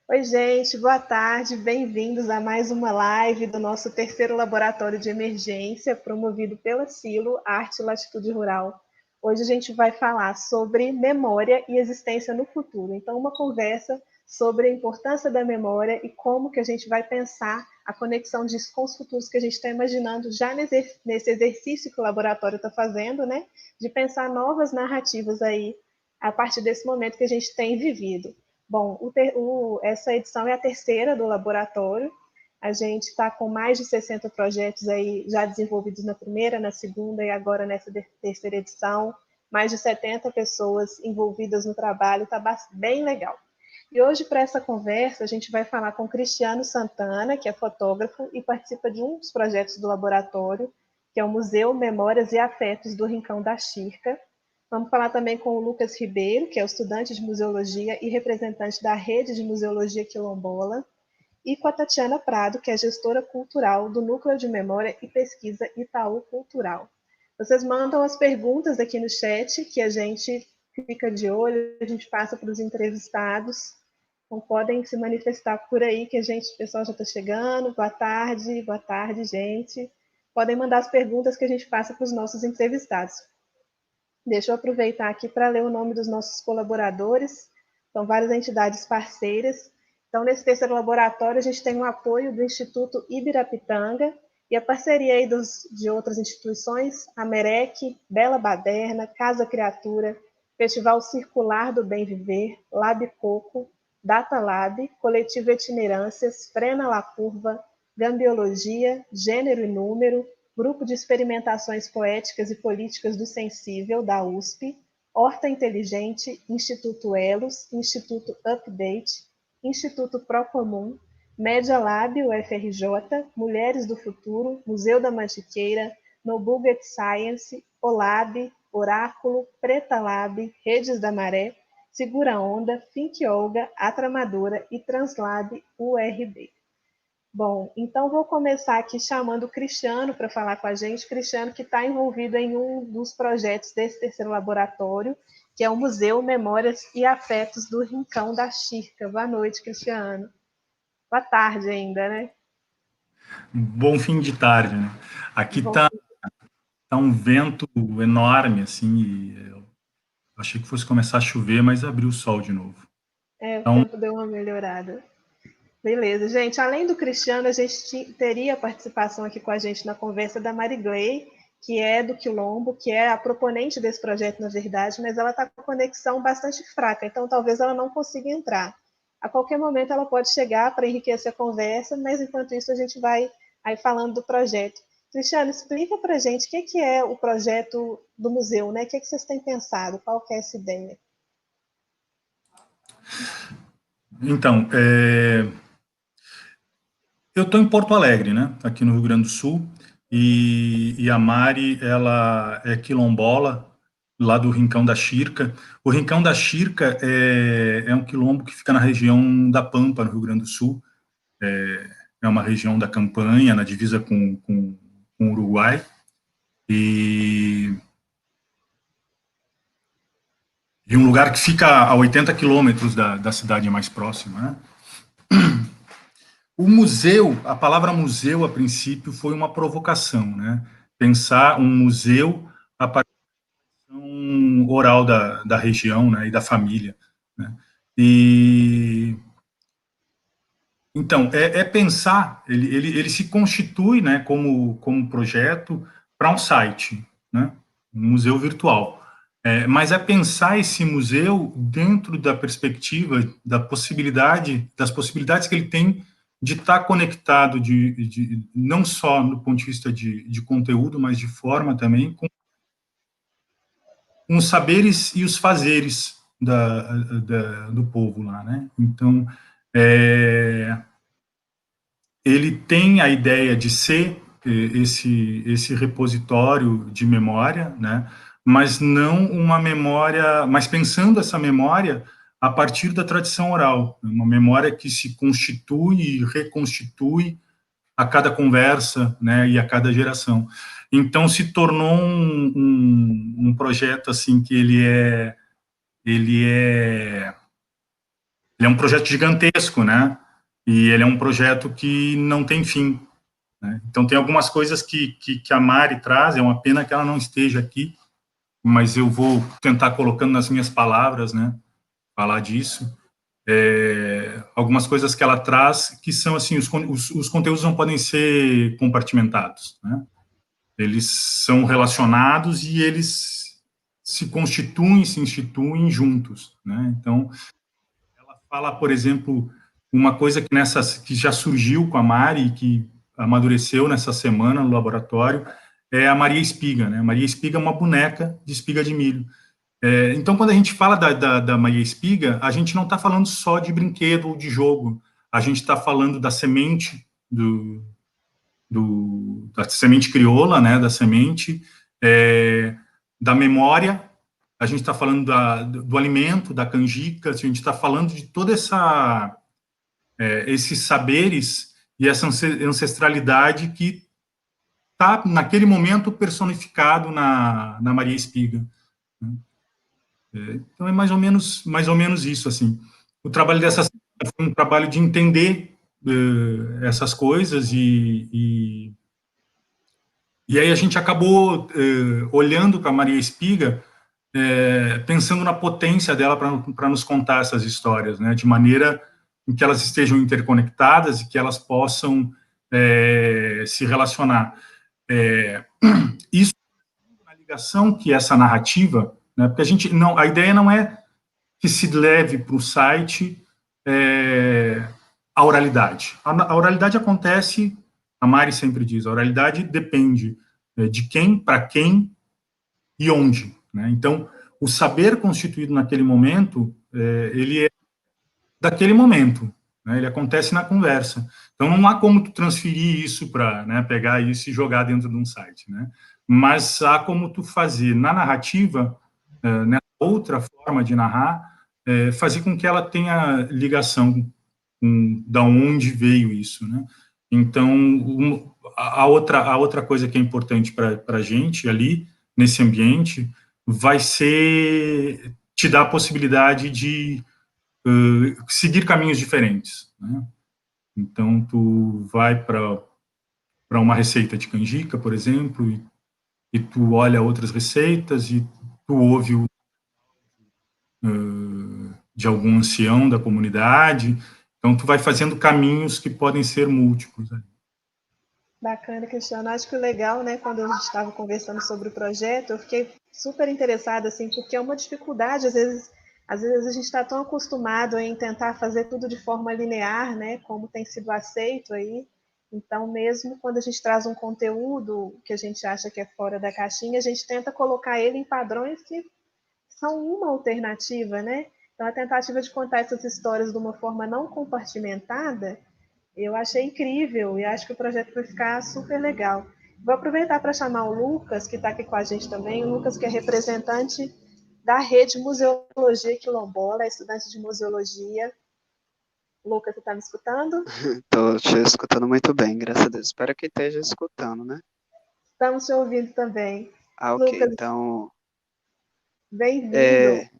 Oi, gente, boa tarde, bem-vindos a mais uma live do nosso terceiro laboratório de emergência, promovido pela Silo Arte e Latitude Rural. Hoje a gente vai falar sobre memória e existência no futuro. Então, uma conversa sobre a importância da memória e como que a gente vai pensar a conexão disso com os futuros que a gente está imaginando já nesse exercício que o laboratório está fazendo, né? De pensar novas narrativas aí a partir desse momento que a gente tem vivido. Bom, essa edição é a terceira do laboratório. A gente está com mais de 60 projetos aí já desenvolvidos na primeira, na segunda e agora nessa terceira edição. Mais de 70 pessoas envolvidas no trabalho, está bem legal. E hoje, para essa conversa, a gente vai falar com Cristiano Santana, que é fotógrafo e participa de um dos projetos do laboratório, que é o Museu Memórias e Afetos do Rincão da Xirca. Vamos falar também com o Lucas Ribeiro, que é o estudante de museologia e representante da rede de museologia quilombola, e com a Tatiana Prado, que é gestora cultural do Núcleo de Memória e Pesquisa Itaú Cultural. Vocês mandam as perguntas aqui no chat, que a gente fica de olho, a gente passa para os entrevistados. Então podem se manifestar por aí, que o pessoal já está chegando. Boa tarde, gente. Podem mandar as perguntas que a gente passa para os nossos entrevistados. Deixa eu aproveitar aqui para ler o nome dos nossos colaboradores. São várias entidades parceiras. Então, nesse terceiro laboratório, a gente tem o apoio do Instituto Ibirapitanga e a parceria aí de outras instituições, a MEREC, Bela Baderna, Casa Criatura, Festival Circular do Bem Viver, Lab Coco, Data Lab, Coletivo Itinerâncias, Frena La Curva, Gambiologia, Gênero e Número, Grupo de Experimentações Poéticas e Políticas do Sensível, da USP, Horta Inteligente, Instituto Elos, Instituto Update, Instituto Procomum, Media Lab, UFRJ, Mulheres do Futuro, Museu da Mantiqueira, Nobuget Science, OLAB, Oráculo, Preta Lab, Redes da Maré, Segura Onda, Think Olga, Atramadora e Translab URB. Bom, então vou começar aqui chamando o Cristiano para falar com a gente. Cristiano, que está envolvido em um dos projetos desse terceiro laboratório, que é o Museu Memórias e Afetos do Rincão da Xirca. Boa noite, Cristiano. Boa tarde ainda, né? Bom fim de tarde, né? Aqui Bom, tá um vento enorme, assim, e eu achei que fosse começar a chover, mas abriu o sol de novo. o Então, tempo deu uma melhorada. Beleza, gente. Além do Cristiano, a gente teria a participação aqui com a gente na conversa da Marigley, que é do Quilombo, que é a proponente desse projeto, na verdade, mas ela está com conexão bastante fraca, então talvez ela não consiga entrar. A qualquer momento ela pode chegar para enriquecer a conversa, mas enquanto isso a gente vai aí falando do projeto. Cristiano, explica para a gente o que é o projeto do museu, né? O que vocês têm pensado? Qual que é essa ideia? então, eu estou em Porto Alegre, né? Aqui no Rio Grande do Sul, e a Mari, ela é quilombola, lá do Rincão da Xirca. O Rincão da Xirca é um quilombo que fica na região da Pampa, no Rio Grande do Sul. É uma região da campanha, na divisa com o Uruguai. E um lugar que fica a 80 quilômetros da cidade mais próxima, né? O museu, a palavra museu, a princípio, foi uma provocação, né? Pensar um museu a partir oral da região, né, e da família, né? E então é pensar, ele se constitui, né, como projeto para um site, né, um museu virtual. Mas é pensar esse museu dentro da perspectiva das possibilidades que ele tem de estar conectado, não só no ponto de vista de conteúdo, mas de forma também, com os saberes e os fazeres do povo lá, né? Então, é, ele tem a ideia de ser esse repositório de memória, né? Mas não uma memória, mas pensando essa memória a partir da tradição oral, uma memória que se constitui e reconstitui a cada conversa, né, e a cada geração. Então se tornou um projeto assim que ele é Ele é um projeto gigantesco, né? E ele é um projeto que não tem fim, né? Então, tem algumas coisas que a Mari traz, é uma pena que ela não esteja aqui, mas eu vou tentar colocando nas minhas palavras, né? Falar disso. Algumas coisas que ela traz que são, assim, os conteúdos não podem ser compartimentados, né? Eles são relacionados e eles se constituem, se instituem juntos, né? Então, fala, por exemplo, uma coisa que já surgiu com a Mari, que amadureceu nessa semana no laboratório, é a Maria Espiga, né? A Maria Espiga é uma boneca de espiga de milho. Então, quando a gente fala da Maria Espiga, a gente não está falando só de brinquedo ou de jogo, a gente está falando da semente, da semente crioula, né? Da semente, da memória. A gente está falando do alimento, da canjica, a gente está falando de toda esses saberes e essa ancestralidade que está, naquele momento, personificado na Maria Espiga. Então, é mais ou menos isso, assim. O trabalho dessa semana foi um trabalho de entender essas coisas e aí a gente acabou olhando para a Maria Espiga, pensando na potência dela para nos contar essas histórias, né, de maneira em que elas estejam interconectadas e que elas possam se relacionar. Isso na ligação que essa narrativa, né, porque a ideia não é que se leve para o site a oralidade. A oralidade acontece, a Mari sempre diz, a oralidade depende de quem, para quem e onde, né? Então, o saber constituído naquele momento, ele é daquele momento, né? Ele acontece na conversa. Então, não há como tu transferir isso para, né, pegar isso e jogar dentro de um site, né? Mas há como tu fazer na narrativa, nessa outra forma de narrar, fazer com que ela tenha ligação com da onde veio isso, né? Então, a outra coisa que é importante para a gente ali, nesse ambiente, vai ser te dar a possibilidade de seguir caminhos diferentes, né? Então, tu vai para uma receita de canjica, por exemplo, e tu olha outras receitas e tu ouve de algum ancião da comunidade. Então, tu vai fazendo caminhos que podem ser múltiplos. Bacana, Cristiano. Acho que o legal, né, quando a gente estava conversando sobre o projeto, eu fiquei super interessada, assim, porque é uma dificuldade, às vezes a gente está tão acostumado em tentar fazer tudo de forma linear, né, como tem sido aceito aí. Então, mesmo quando a gente traz um conteúdo que a gente acha que é fora da caixinha, a gente tenta colocar ele em padrões que são uma alternativa, né? Então, a tentativa de contar essas histórias de uma forma não compartimentada, eu achei incrível e acho que o projeto vai ficar super legal. Vou aproveitar para chamar o Lucas, que está aqui com a gente também. O Lucas, que é representante da rede Museologia Quilombola, é estudante de museologia. Lucas, você está me escutando? Estou te escutando muito bem, graças a Deus. Espero que esteja escutando, né? Estamos te ouvindo também. Ok, Lucas, então, bem-vindo.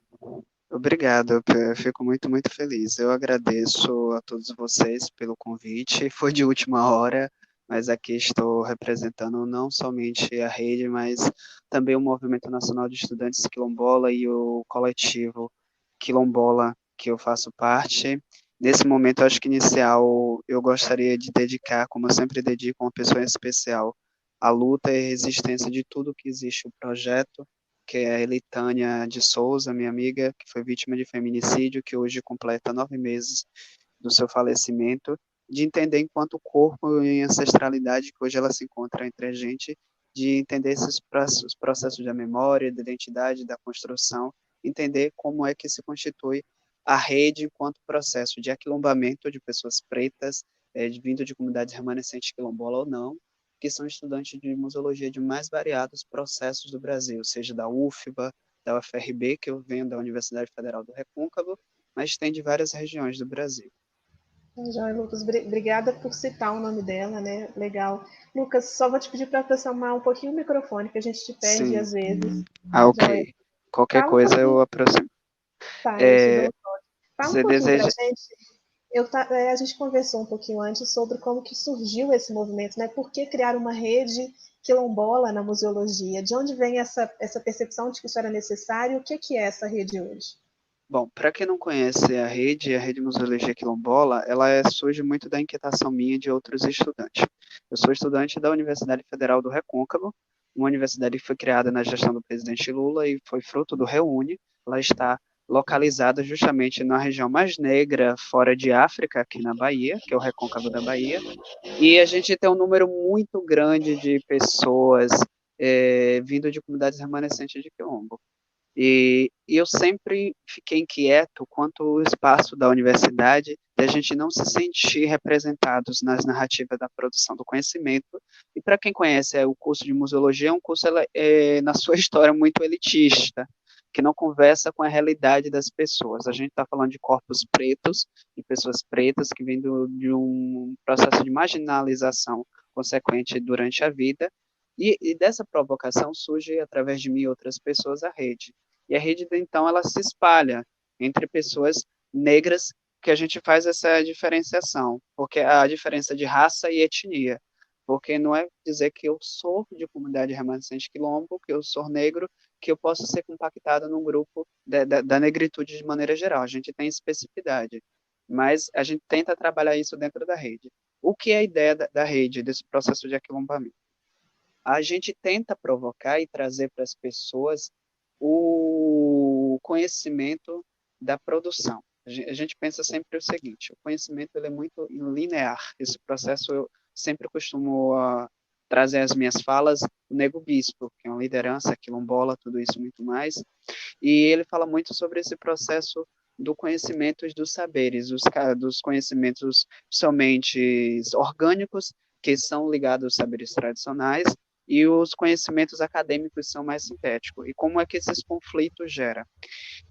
obrigado, eu fico muito, muito feliz. Eu agradeço a todos vocês pelo convite. Foi de última hora, mas aqui estou representando não somente a rede, mas também o Movimento Nacional de Estudantes Quilombola e o coletivo Quilombola, que eu faço parte. Nesse momento, acho que inicial, eu gostaria de dedicar, como eu sempre dedico, uma pessoa especial, à luta e resistência de tudo que existe o projeto, que é a Elitânia de Souza, minha amiga, que foi vítima de feminicídio, que hoje completa 9 meses do seu falecimento, de entender enquanto corpo e ancestralidade que hoje ela se encontra entre a gente, de entender esses processos da memória, da identidade, da construção, entender como é que se constitui a rede enquanto processo de aquilombamento de pessoas pretas, vindo de comunidades remanescentes quilombola ou não, que são estudantes de museologia de mais variados processos do Brasil, seja da UFBA, da UFRB, que eu venho da Universidade Federal do Recôncavo, mas tem de várias regiões do Brasil. Joia, Lucas, obrigada por citar o nome dela, né? Legal. Lucas, só vou te pedir para aproximar um pouquinho o microfone, que a gente te perde Sim. às vezes. Ah, Joia. ok. Qualquer Fala um coisa eu pouquinho. aproximo. Tá, eu te dou É, um toque. Fala um Você pouquinho para a deseja. gente. A gente conversou um pouquinho antes sobre como que surgiu esse movimento, né? Por que criar uma rede quilombola na museologia? De onde vem essa percepção de que isso era necessário? O que é essa rede hoje? Bom, para quem não conhece a Rede Museologia Quilombola, surge muito da inquietação minha e de outros estudantes. Eu sou estudante da Universidade Federal do Recôncavo, uma universidade que foi criada na gestão do presidente Lula e foi fruto do Reúne. Ela está localizada justamente na região mais negra fora de África, aqui na Bahia, que é o Recôncavo da Bahia, e a gente tem um número muito grande de pessoas vindo de comunidades remanescentes de Quilombo. E eu sempre fiquei inquieto quanto ao espaço da universidade, de a gente não se sentir representados nas narrativas da produção do conhecimento. E para quem conhece o curso de museologia, é um curso, na sua história, muito elitista, que não conversa com a realidade das pessoas. A gente está falando de corpos pretos, de pessoas pretas que vêm de um processo de marginalização consequente durante a vida, e dessa provocação surge, através de mim e outras pessoas, a rede. E a rede, então, ela se espalha entre pessoas negras, que a gente faz essa diferenciação, porque a diferença de raça e etnia, porque não é dizer que eu sou de comunidade remanescente quilombo, que eu sou negro, que eu posso ser compactado num grupo da negritude de maneira geral. A gente tem especificidade, mas a gente tenta trabalhar isso dentro da rede. O que é a ideia da rede, desse processo de aquilombamento? A gente tenta provocar e trazer para as pessoas o conhecimento da produção. A gente pensa sempre o seguinte: o conhecimento ele é muito linear. Esse processo eu sempre costumo trazer as minhas falas o Nego Bispo, que é uma liderança quilombola, tudo isso muito mais, e ele fala muito sobre esse processo do conhecimento e dos saberes, dos conhecimentos somente orgânicos, que são ligados aos saberes tradicionais, e os conhecimentos acadêmicos são mais sintéticos. E como é que esses conflitos geram?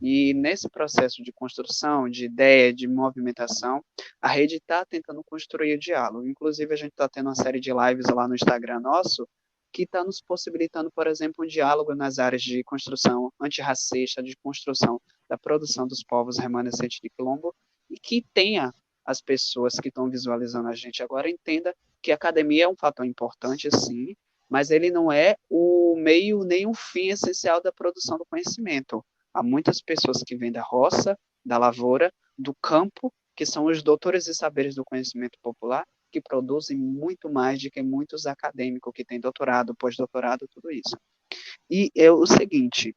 E nesse processo de construção, de ideia, de movimentação, a rede está tentando construir o diálogo. Inclusive, a gente está tendo uma série de lives lá no Instagram nosso, que está nos possibilitando, por exemplo, um diálogo nas áreas de construção antirracista, de construção da produção dos povos remanescentes de Quilombo, e que tenha as pessoas que estão visualizando a gente agora entenda que a academia é um fator importante, sim, mas ele não é o meio nem o fim essencial da produção do conhecimento. Há muitas pessoas que vêm da roça, da lavoura, do campo, que são os doutores e saberes do conhecimento popular, que produzem muito mais do que muitos acadêmicos que têm doutorado, pós-doutorado, tudo isso. E é o seguinte,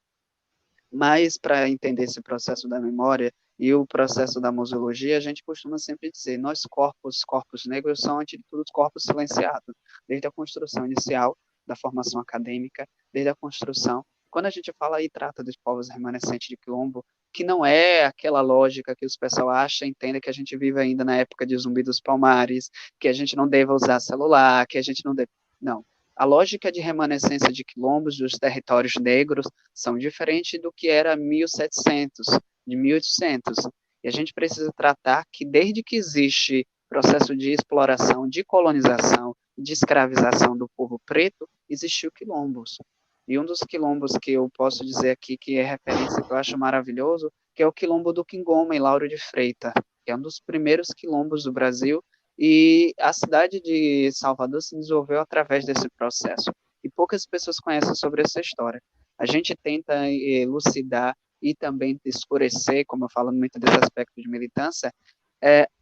mas para entender esse processo da memória e o processo da museologia, a gente costuma sempre dizer, nós corpos negros, são, ante tudo, corpos silenciados, desde a construção inicial da formação acadêmica, desde a construção. Quando a gente fala e trata dos povos remanescentes de Quilombo, que não é aquela lógica que os pessoal acha, entenda que a gente vive ainda na época de Zumbi dos Palmares, que a gente não deva usar celular, que a gente não deve... Não. A lógica de remanescência de quilombos dos territórios negros são diferentes do que era 1700, de 1800. E a gente precisa tratar que desde que existe processo de exploração, de colonização, de escravização do povo preto, existiu quilombos. E um dos quilombos que eu posso dizer aqui que é referência, que eu acho maravilhoso, que é o quilombo do Quingoma, em Lauro de Freitas, que é um dos primeiros quilombos do Brasil, e a cidade de Salvador se desenvolveu através desse processo. E poucas pessoas conhecem sobre essa história. A gente tenta elucidar e também escurecer, como eu falo muito desse aspecto de militância,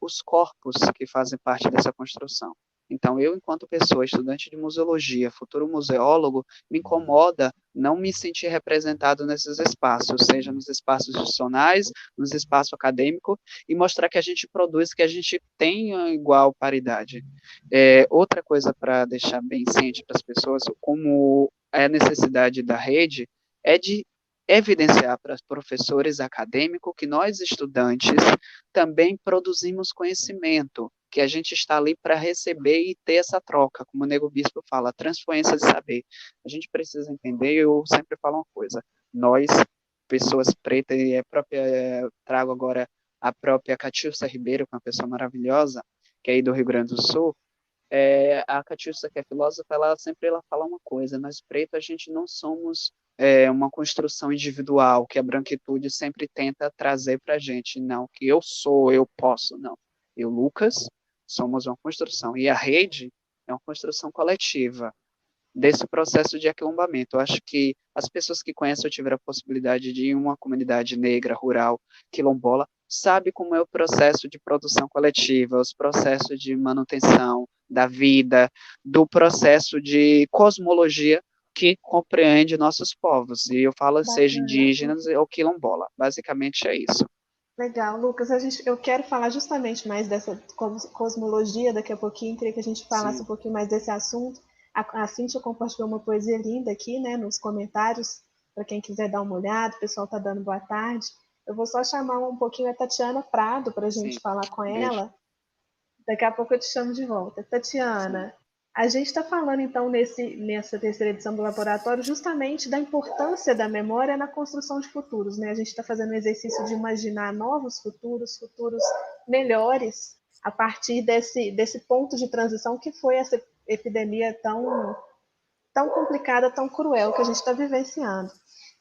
os corpos que fazem parte dessa construção. Então, eu, enquanto pessoa, estudante de museologia, futuro museólogo, me incomoda não me sentir representado nesses espaços, seja nos espaços institucionais, nos espaços acadêmicos, e mostrar que a gente produz, que a gente tem igual paridade. Outra coisa para deixar bem ciente para as pessoas, como é a necessidade da rede, é de evidenciar para os professores acadêmicos que nós, estudantes, também produzimos conhecimento, que a gente está ali para receber e ter essa troca, como o Nego Bispo fala, transferência de saber. A gente precisa entender, eu sempre falo uma coisa, nós, pessoas pretas, e trago agora a própria Catiúcia Ribeiro, que é uma pessoa maravilhosa, que é aí do Rio Grande do Sul, a Catiúcia, que é filósofa, ela sempre fala uma coisa, nós pretos, a gente não somos uma construção individual que a branquitude sempre tenta trazer para a gente. Não, que eu sou, eu posso, não. Eu, Lucas, somos uma construção. E a rede é uma construção coletiva desse processo de aquilombamento. Eu acho que as pessoas que conhecem ou tiveram a possibilidade de ir em uma comunidade negra, rural, quilombola, sabe como é o processo de produção coletiva, os processos de manutenção da vida, do processo de cosmologia que compreende nossos povos. E eu falo seja Bacana. indígenas ou quilombola. Basicamente é isso. Legal, Lucas. Eu quero falar justamente mais dessa cosmologia daqui a pouquinho. Queria que a gente falasse Sim, um pouquinho mais desse assunto. A Cíntia compartilhou uma poesia linda aqui, né, nos comentários, para quem quiser dar uma olhada. O pessoal está dando boa tarde. Eu vou só chamar um pouquinho a Tatiana Prado para a sim. gente falar com Beijo. ela. Daqui a pouco eu te chamo de volta. Sim, Tatiana, a gente está falando então nessa terceira edição do laboratório justamente da importância da memória na construção de futuros, né? A gente está fazendo um exercício de imaginar novos futuros, futuros melhores, a partir desse ponto de transição que foi essa epidemia tão complicada, tão cruel que a gente está vivenciando.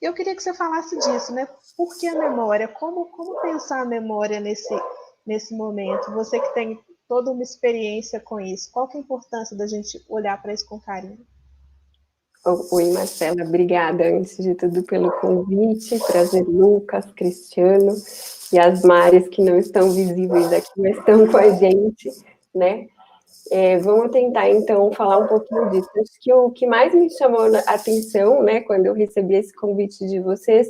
Eu queria que você falasse disso, né? Por que a memória? Como pensar a memória nesse momento? Você que tem toda uma experiência com isso, qual que é a importância da gente olhar para isso com carinho? Oi, Marcela, obrigada, antes de tudo, pelo convite. Prazer, Lucas, Cristiano e as Mares, que não estão visíveis aqui, mas estão com a gente, né? Vamos tentar, então, falar um pouquinho disso. Acho que o que mais me chamou a atenção, né, quando eu recebi esse convite de vocês,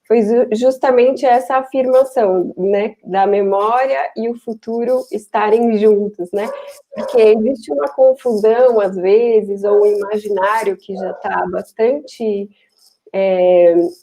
foi justamente essa afirmação, né, da memória e o futuro estarem juntos, né? Porque existe uma confusão, às vezes, ou um imaginário que já está bastante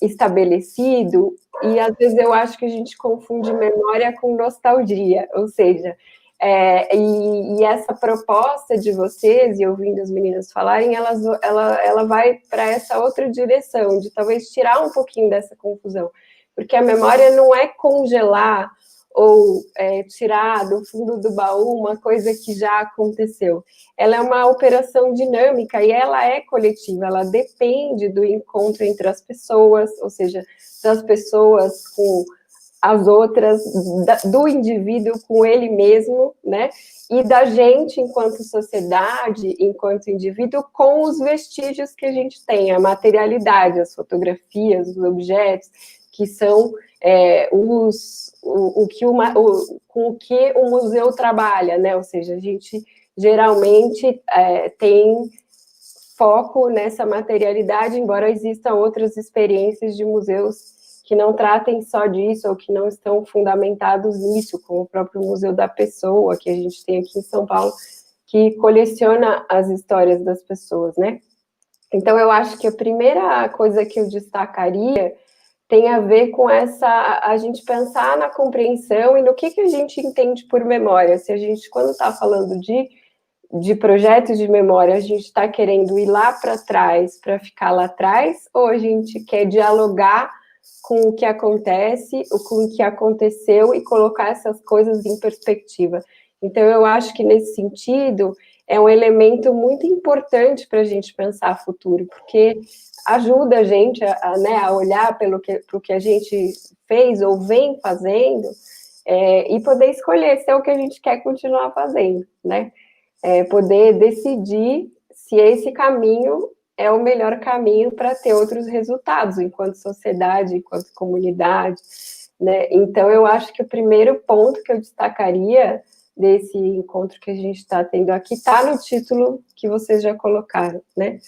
estabelecido, e às vezes eu acho que a gente confunde memória com nostalgia, ou seja, e essa proposta de vocês, e ouvindo as meninas falarem, ela vai para essa outra direção, de talvez tirar um pouquinho dessa confusão, porque a memória não é congelar ou tirar do fundo do baú uma coisa que já aconteceu. Ela é uma operação dinâmica e ela é coletiva, ela depende do encontro entre as pessoas, ou seja, das pessoas com as outras, do indivíduo com ele mesmo, né? E da gente, enquanto sociedade, enquanto indivíduo, com os vestígios que a gente tem, a materialidade, as fotografias, os objetos, que são com o que o museu trabalha, né? Ou seja, a gente geralmente tem foco nessa materialidade, embora existam outras experiências de museus que não tratem só disso ou que não estão fundamentados nisso, como o próprio Museu da Pessoa, que a gente tem aqui em São Paulo, que coleciona as histórias das pessoas, né? Então, eu acho que a primeira coisa que eu destacaria tem a ver com a gente pensar na compreensão e no que a gente entende por memória. Se a gente, quando está falando de projetos de memória, a gente está querendo ir lá para trás para ficar lá atrás, ou a gente quer dialogar com o que acontece, ou com o que aconteceu e colocar essas coisas em perspectiva. Então, eu acho que nesse sentido é um elemento muito importante para a gente pensar futuro, porque ajuda a gente a olhar para o que a gente fez ou vem fazendo e poder escolher se é o que a gente quer continuar fazendo, né? Poder decidir se esse caminho é o melhor caminho para ter outros resultados, enquanto sociedade, enquanto comunidade, né? Então, eu acho que o primeiro ponto que eu destacaria desse encontro que a gente está tendo aqui está no título que vocês já colocaram, né?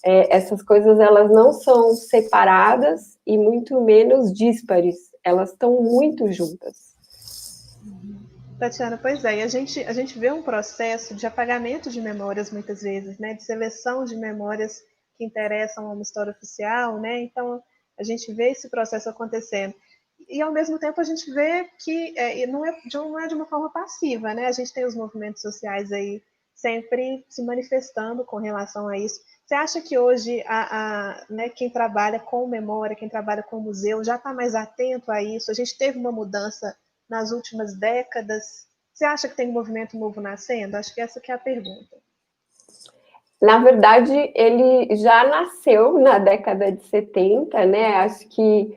Essas coisas, elas não são separadas e muito menos díspares, elas estão muito juntas. Tatiana, pois é, e a gente vê um processo de apagamento de memórias muitas vezes, né, de seleção de memórias que interessam a uma história oficial, né, então a gente vê esse processo acontecendo. E ao mesmo tempo a gente vê que não é de uma forma passiva, né, a gente tem os movimentos sociais aí sempre se manifestando com relação a isso. Você acha que hoje né, quem trabalha com memória, quem trabalha com museu, já está mais atento a isso? A gente teve uma mudança nas últimas décadas? Você acha que tem um movimento novo nascendo? Acho que essa que é a pergunta. Na verdade, ele já nasceu na década de 70, né? Acho que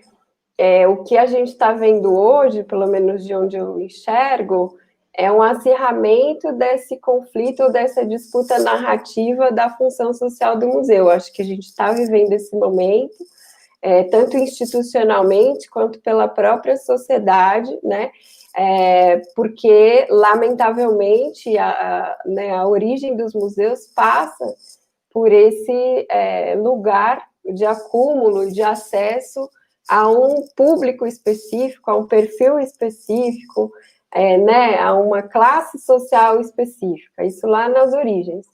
o que a gente está vendo hoje, pelo menos de onde eu enxergo, é um acirramento desse conflito, dessa disputa narrativa da função social do museu. Acho que a gente está vivendo esse momento, tanto institucionalmente quanto pela própria sociedade, né? Porque, lamentavelmente, né, a origem dos museus passa por esse lugar de acúmulo, de acesso a um público específico, a um perfil específico, né, a uma classe social específica, isso lá nas origens.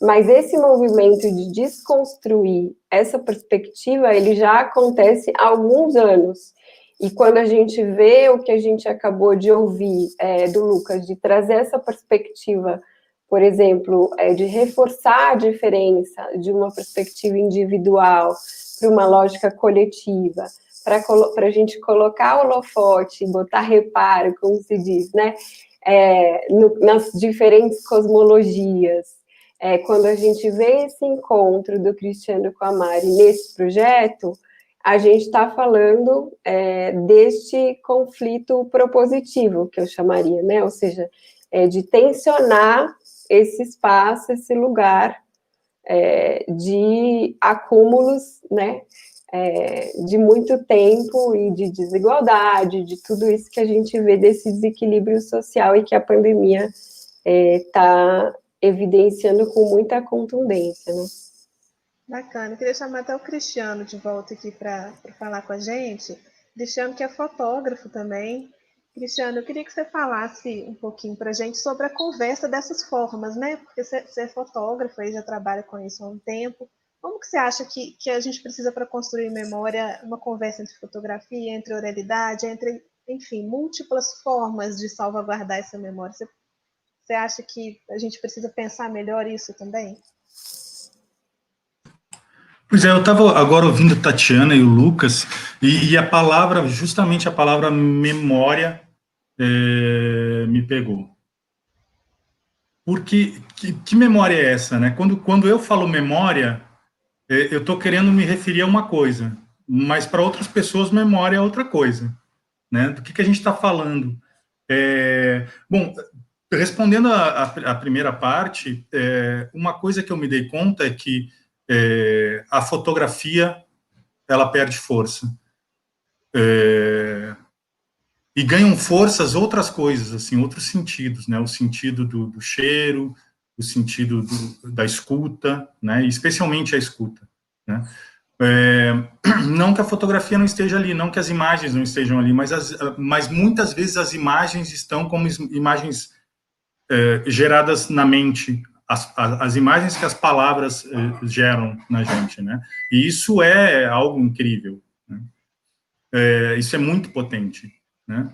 Mas esse movimento de desconstruir essa perspectiva, ele já acontece há alguns anos. E quando a gente vê o que a gente acabou de ouvir do Lucas, de trazer essa perspectiva, por exemplo, de reforçar a diferença de uma perspectiva individual para uma lógica coletiva, para a gente colocar o holofote, botar reparo, como se diz, né, nas diferentes cosmologias. Quando a gente vê esse encontro do Cristiano com a Mari nesse projeto, a gente está falando deste conflito propositivo, que eu chamaria, né? Ou seja, de tensionar esse espaço, esse lugar de acúmulos, né? De muito tempo e de desigualdade, de tudo isso que a gente vê desse desequilíbrio social e que a pandemia está evidenciando com muita contundência, né? Bacana. Eu queria chamar até o Cristiano de volta aqui para falar com a gente. Cristiano, que é fotógrafo também. Cristiano, eu queria que você falasse um pouquinho para a gente sobre a conversa dessas formas, né? Porque você é fotógrafo e já trabalha com isso há um tempo. Como que você acha que a gente precisa para construir memória, uma conversa entre fotografia, entre oralidade, entre, enfim, múltiplas formas de salvaguardar essa memória? Você acha que a gente precisa pensar melhor isso também? Pois é, eu estava agora ouvindo a Tatiana e o Lucas, e a palavra, justamente a palavra memória, me pegou. Porque, que memória é essa, né? Quando eu falo memória, eu estou querendo me referir a uma coisa, mas para outras pessoas, memória é outra coisa, né? Do que a gente está falando? Bom, respondendo a primeira parte, uma coisa que eu me dei conta é que a fotografia, ela perde força. E ganham forças outras coisas, assim, outros sentidos, né? O sentido do cheiro, o sentido da escuta, né? Especialmente a escuta, né? Não que a fotografia não esteja ali, não que as imagens não estejam ali, mas muitas vezes as imagens estão como imagens geradas na mente, as imagens que as palavras geram na gente, né? E isso é algo incrível, né? Isso é muito potente, né?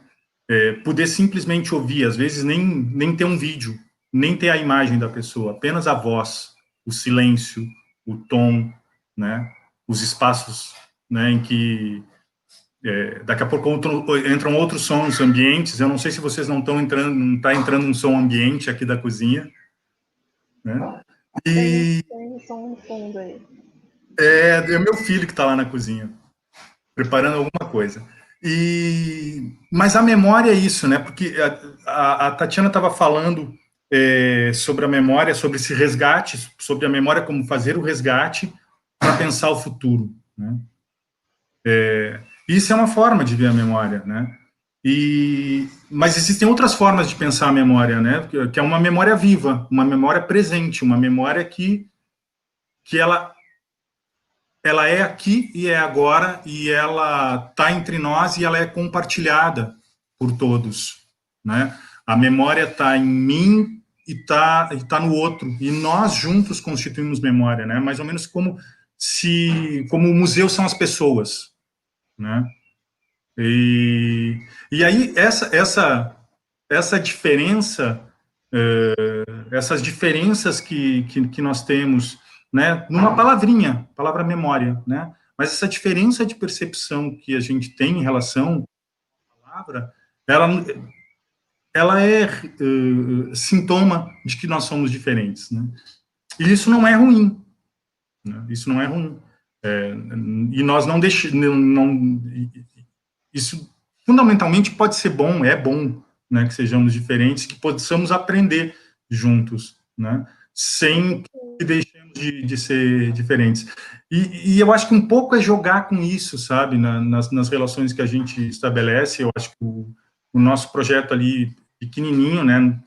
Poder simplesmente ouvir, às vezes nem ter um vídeo, nem ter a imagem da pessoa, apenas a voz, o silêncio, o tom, né? Os espaços, né, em que daqui a pouco entram outros sons ambientes. Eu não sei se vocês não estão entrando, não está entrando um som ambiente aqui da cozinha, né? Tem um som no fundo aí. É meu filho que está lá na cozinha, preparando alguma coisa. Mas a memória é isso, né? Porque a Tatiana estava falando sobre a memória, sobre esse resgate, sobre a memória, como fazer o resgate para pensar o futuro, né? Isso é uma forma de ver a memória, né? Mas existem outras formas de pensar a memória, né? Que é uma memória viva, uma memória presente, uma memória que ela é aqui e é agora, e ela está entre nós e ela é compartilhada por todos, né? A memória está em mim e tá no outro, e nós juntos constituímos memória, né? Mais ou menos como o museu são as pessoas, né? E aí essa diferença, essas diferenças que nós temos, né, numa palavra memória, né? Mas essa diferença de percepção que a gente tem em relação à palavra, ela é sintoma de que nós somos diferentes, né? E isso não é ruim, né? Isso não é ruim. E nós não deixamos... Isso, fundamentalmente, pode ser bom, é bom, né, que sejamos diferentes, que possamos aprender juntos, né, sem que deixemos de ser diferentes. E eu acho que um pouco é jogar com isso, sabe, nas relações que a gente estabelece. Eu acho que o nosso projeto ali, pequenininho, né,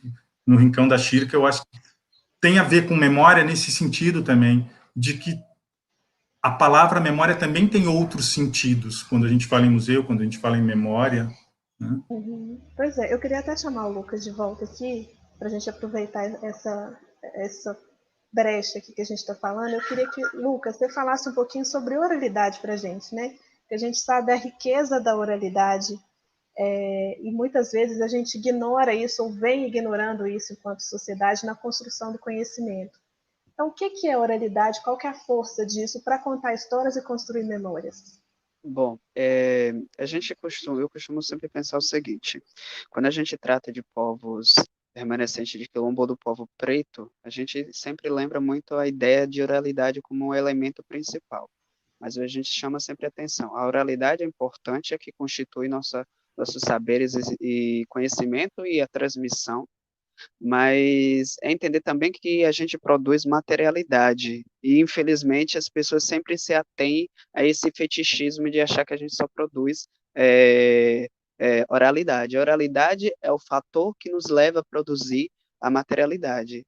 no Rincão da Chirca, eu acho que tem a ver com memória nesse sentido também, de que a palavra memória também tem outros sentidos, quando a gente fala em museu, quando a gente fala em memória, né? Uhum. Pois é, eu queria até chamar o Lucas de volta aqui, para a gente aproveitar essa brecha aqui que a gente está falando. Eu queria que, Lucas, você falasse um pouquinho sobre oralidade para a gente, né? Porque a gente sabe a riqueza da oralidade, e muitas vezes a gente ignora isso, ou vem ignorando isso enquanto sociedade, na construção do conhecimento. Então, o que é oralidade? Qual que é a força disso para contar histórias e construir memórias? Bom, eu costumo sempre pensar o seguinte: quando a gente trata de povos remanescentes de Quilombo ou do povo preto, a gente sempre lembra muito a ideia de oralidade como um elemento principal. Mas a gente chama sempre atenção. A oralidade é importante, é que constitui nossos saberes e conhecimento e a transmissão, mas é entender também que a gente produz materialidade, e infelizmente as pessoas sempre se atêm a esse fetichismo de achar que a gente só produz oralidade. A oralidade é o fator que nos leva a produzir a materialidade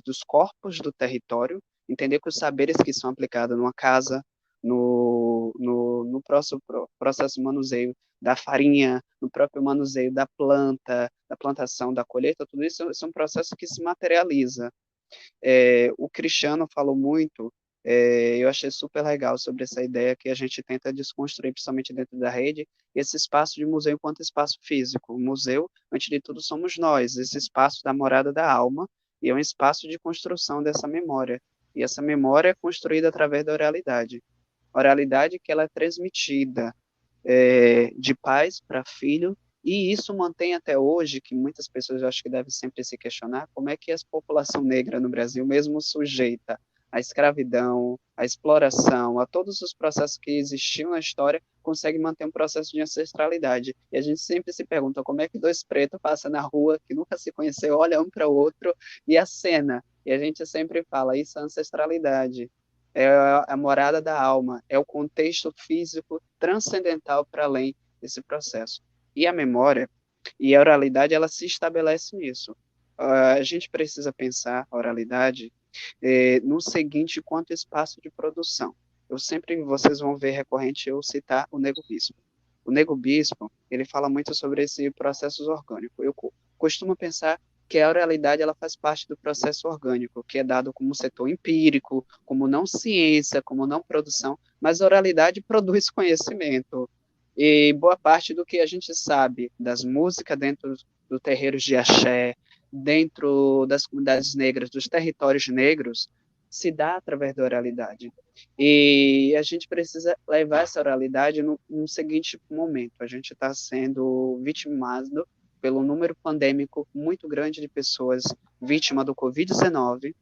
dos corpos do território, entender que os saberes que são aplicados numa casa, no próximo processo de manuseio da farinha, no próprio manuseio da planta, da plantação, da colheita, tudo isso é um processo que se materializa. O Cristiano falou muito, eu achei super legal sobre essa ideia que a gente tenta desconstruir, principalmente dentro da rede, esse espaço de museu enquanto espaço físico. O museu, antes de tudo, somos nós, esse espaço da morada da alma, e é um espaço de construção dessa memória. E essa memória é construída através da oralidade. Oralidade que ela é transmitida, de pais para filho, e isso mantém até hoje, que muitas pessoas eu acho que devem sempre se questionar, como é que a população negra no Brasil, mesmo sujeita à escravidão, à exploração, a todos os processos que existiam na história, consegue manter um processo de ancestralidade. E a gente sempre se pergunta como é que dois pretos passam na rua, que nunca se conheceu, olham um para o outro, e a cena. E a gente sempre fala, isso é ancestralidade, é a morada da alma, é o contexto físico transcendental para além desse processo. E a memória e a oralidade, ela se estabelece nisso. A gente precisa pensar a oralidade no seguinte, quanto espaço de produção. Vocês vão ver recorrente eu citar o Nego Bispo. O Nego Bispo, ele fala muito sobre esse processo orgânico. Eu costumo pensar que a oralidade ela faz parte do processo orgânico, que é dado como setor empírico, como não ciência, como não produção, mas a oralidade produz conhecimento. E boa parte do que a gente sabe das músicas dentro do terreiros de axé, dentro das comunidades negras, dos territórios negros, se dá através da oralidade. E a gente precisa levar essa oralidade no seguinte momento: a gente está sendo vitimado pelo número pandêmico muito grande de pessoas vítimas do Covid-19.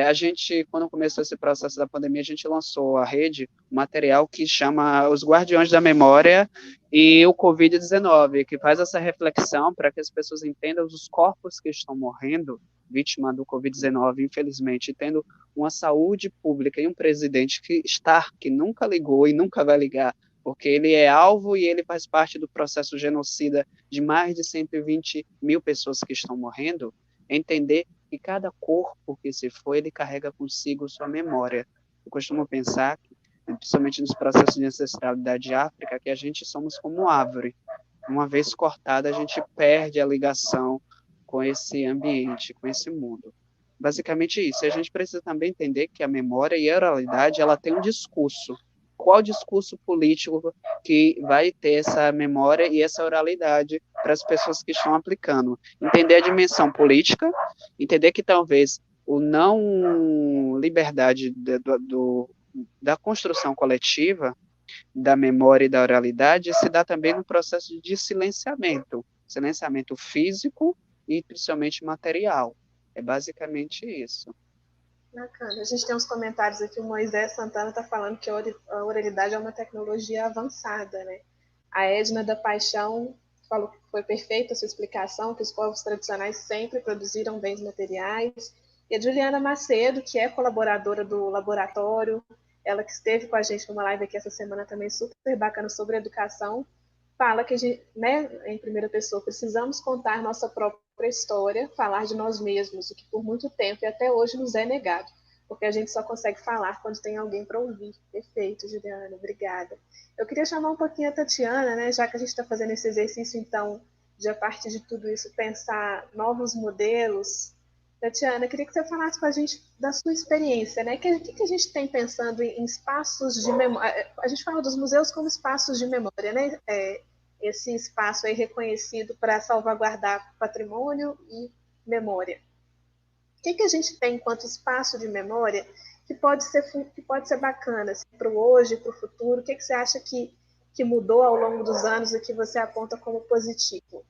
A gente, quando começou esse processo da pandemia, a gente lançou à rede um material que chama Os Guardiões da Memória e o Covid-19, que faz essa reflexão para que as pessoas entendam os corpos que estão morrendo, vítima do Covid-19, infelizmente, tendo uma saúde pública e um presidente que nunca ligou e nunca vai ligar, porque ele é alvo e ele faz parte do processo genocida de mais de 120 mil pessoas que estão morrendo, entender que cada corpo que se foi, ele carrega consigo sua memória. Eu costumo pensar, principalmente nos processos de ancestralidade de África, que a gente somos como árvore. Uma vez cortada, a gente perde a ligação com esse ambiente, com esse mundo. Basicamente isso. E a gente precisa também entender que a memória e a oralidade, ela tem um discurso. Qual discurso político que vai ter essa memória e essa oralidade para as pessoas que estão aplicando? Entender a dimensão política, entender que talvez o não liberdade da construção coletiva, da memória e da oralidade, se dá também no processo de silenciamento físico e principalmente material. É basicamente isso. Bacana. A gente tem uns comentários aqui, o Moisés Santana está falando que a oralidade é uma tecnologia avançada, né? A Edna da Paixão falou que foi perfeita a sua explicação, que os povos tradicionais sempre produziram bens materiais. E a Juliana Macedo, que é colaboradora do laboratório, ela que esteve com a gente numa live aqui essa semana também super bacana sobre educação, fala que a gente, né, em primeira pessoa, precisamos contar nossa própria história, falar de nós mesmos, o que por muito tempo e até hoje nos é negado, porque a gente só consegue falar quando tem alguém para ouvir. Perfeito, Juliana, obrigada. Eu queria chamar um pouquinho a Tatiana, né, já que a gente está fazendo esse exercício, então, de a partir de tudo isso, pensar novos modelos. Tatiana, eu queria que você falasse com a gente da sua experiência, né? O que a gente tem pensando em espaços de memória? A gente fala dos museus como espaços de memória, né? Esse espaço aí reconhecido para salvaguardar patrimônio e memória. O que a gente tem enquanto espaço de memória que pode ser bacana assim, para o hoje, para o futuro? O que você acha que mudou ao longo dos anos e que você aponta como positivo?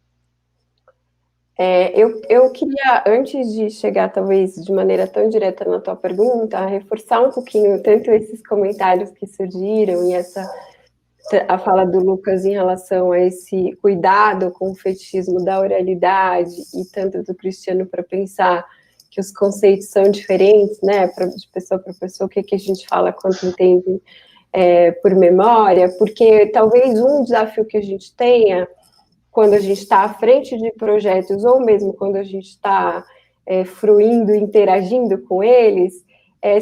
Eu queria, antes de chegar, talvez, de maneira tão direta na tua pergunta, reforçar um pouquinho tanto esses comentários que surgiram e a fala do Lucas em relação a esse cuidado com o fetichismo da oralidade e tanto do Cristiano para pensar que os conceitos são diferentes, né, de pessoa para pessoa, o que a gente fala quando entende por memória, porque talvez um desafio que a gente tenha quando a gente está à frente de projetos, ou mesmo quando a gente está fruindo, interagindo com eles,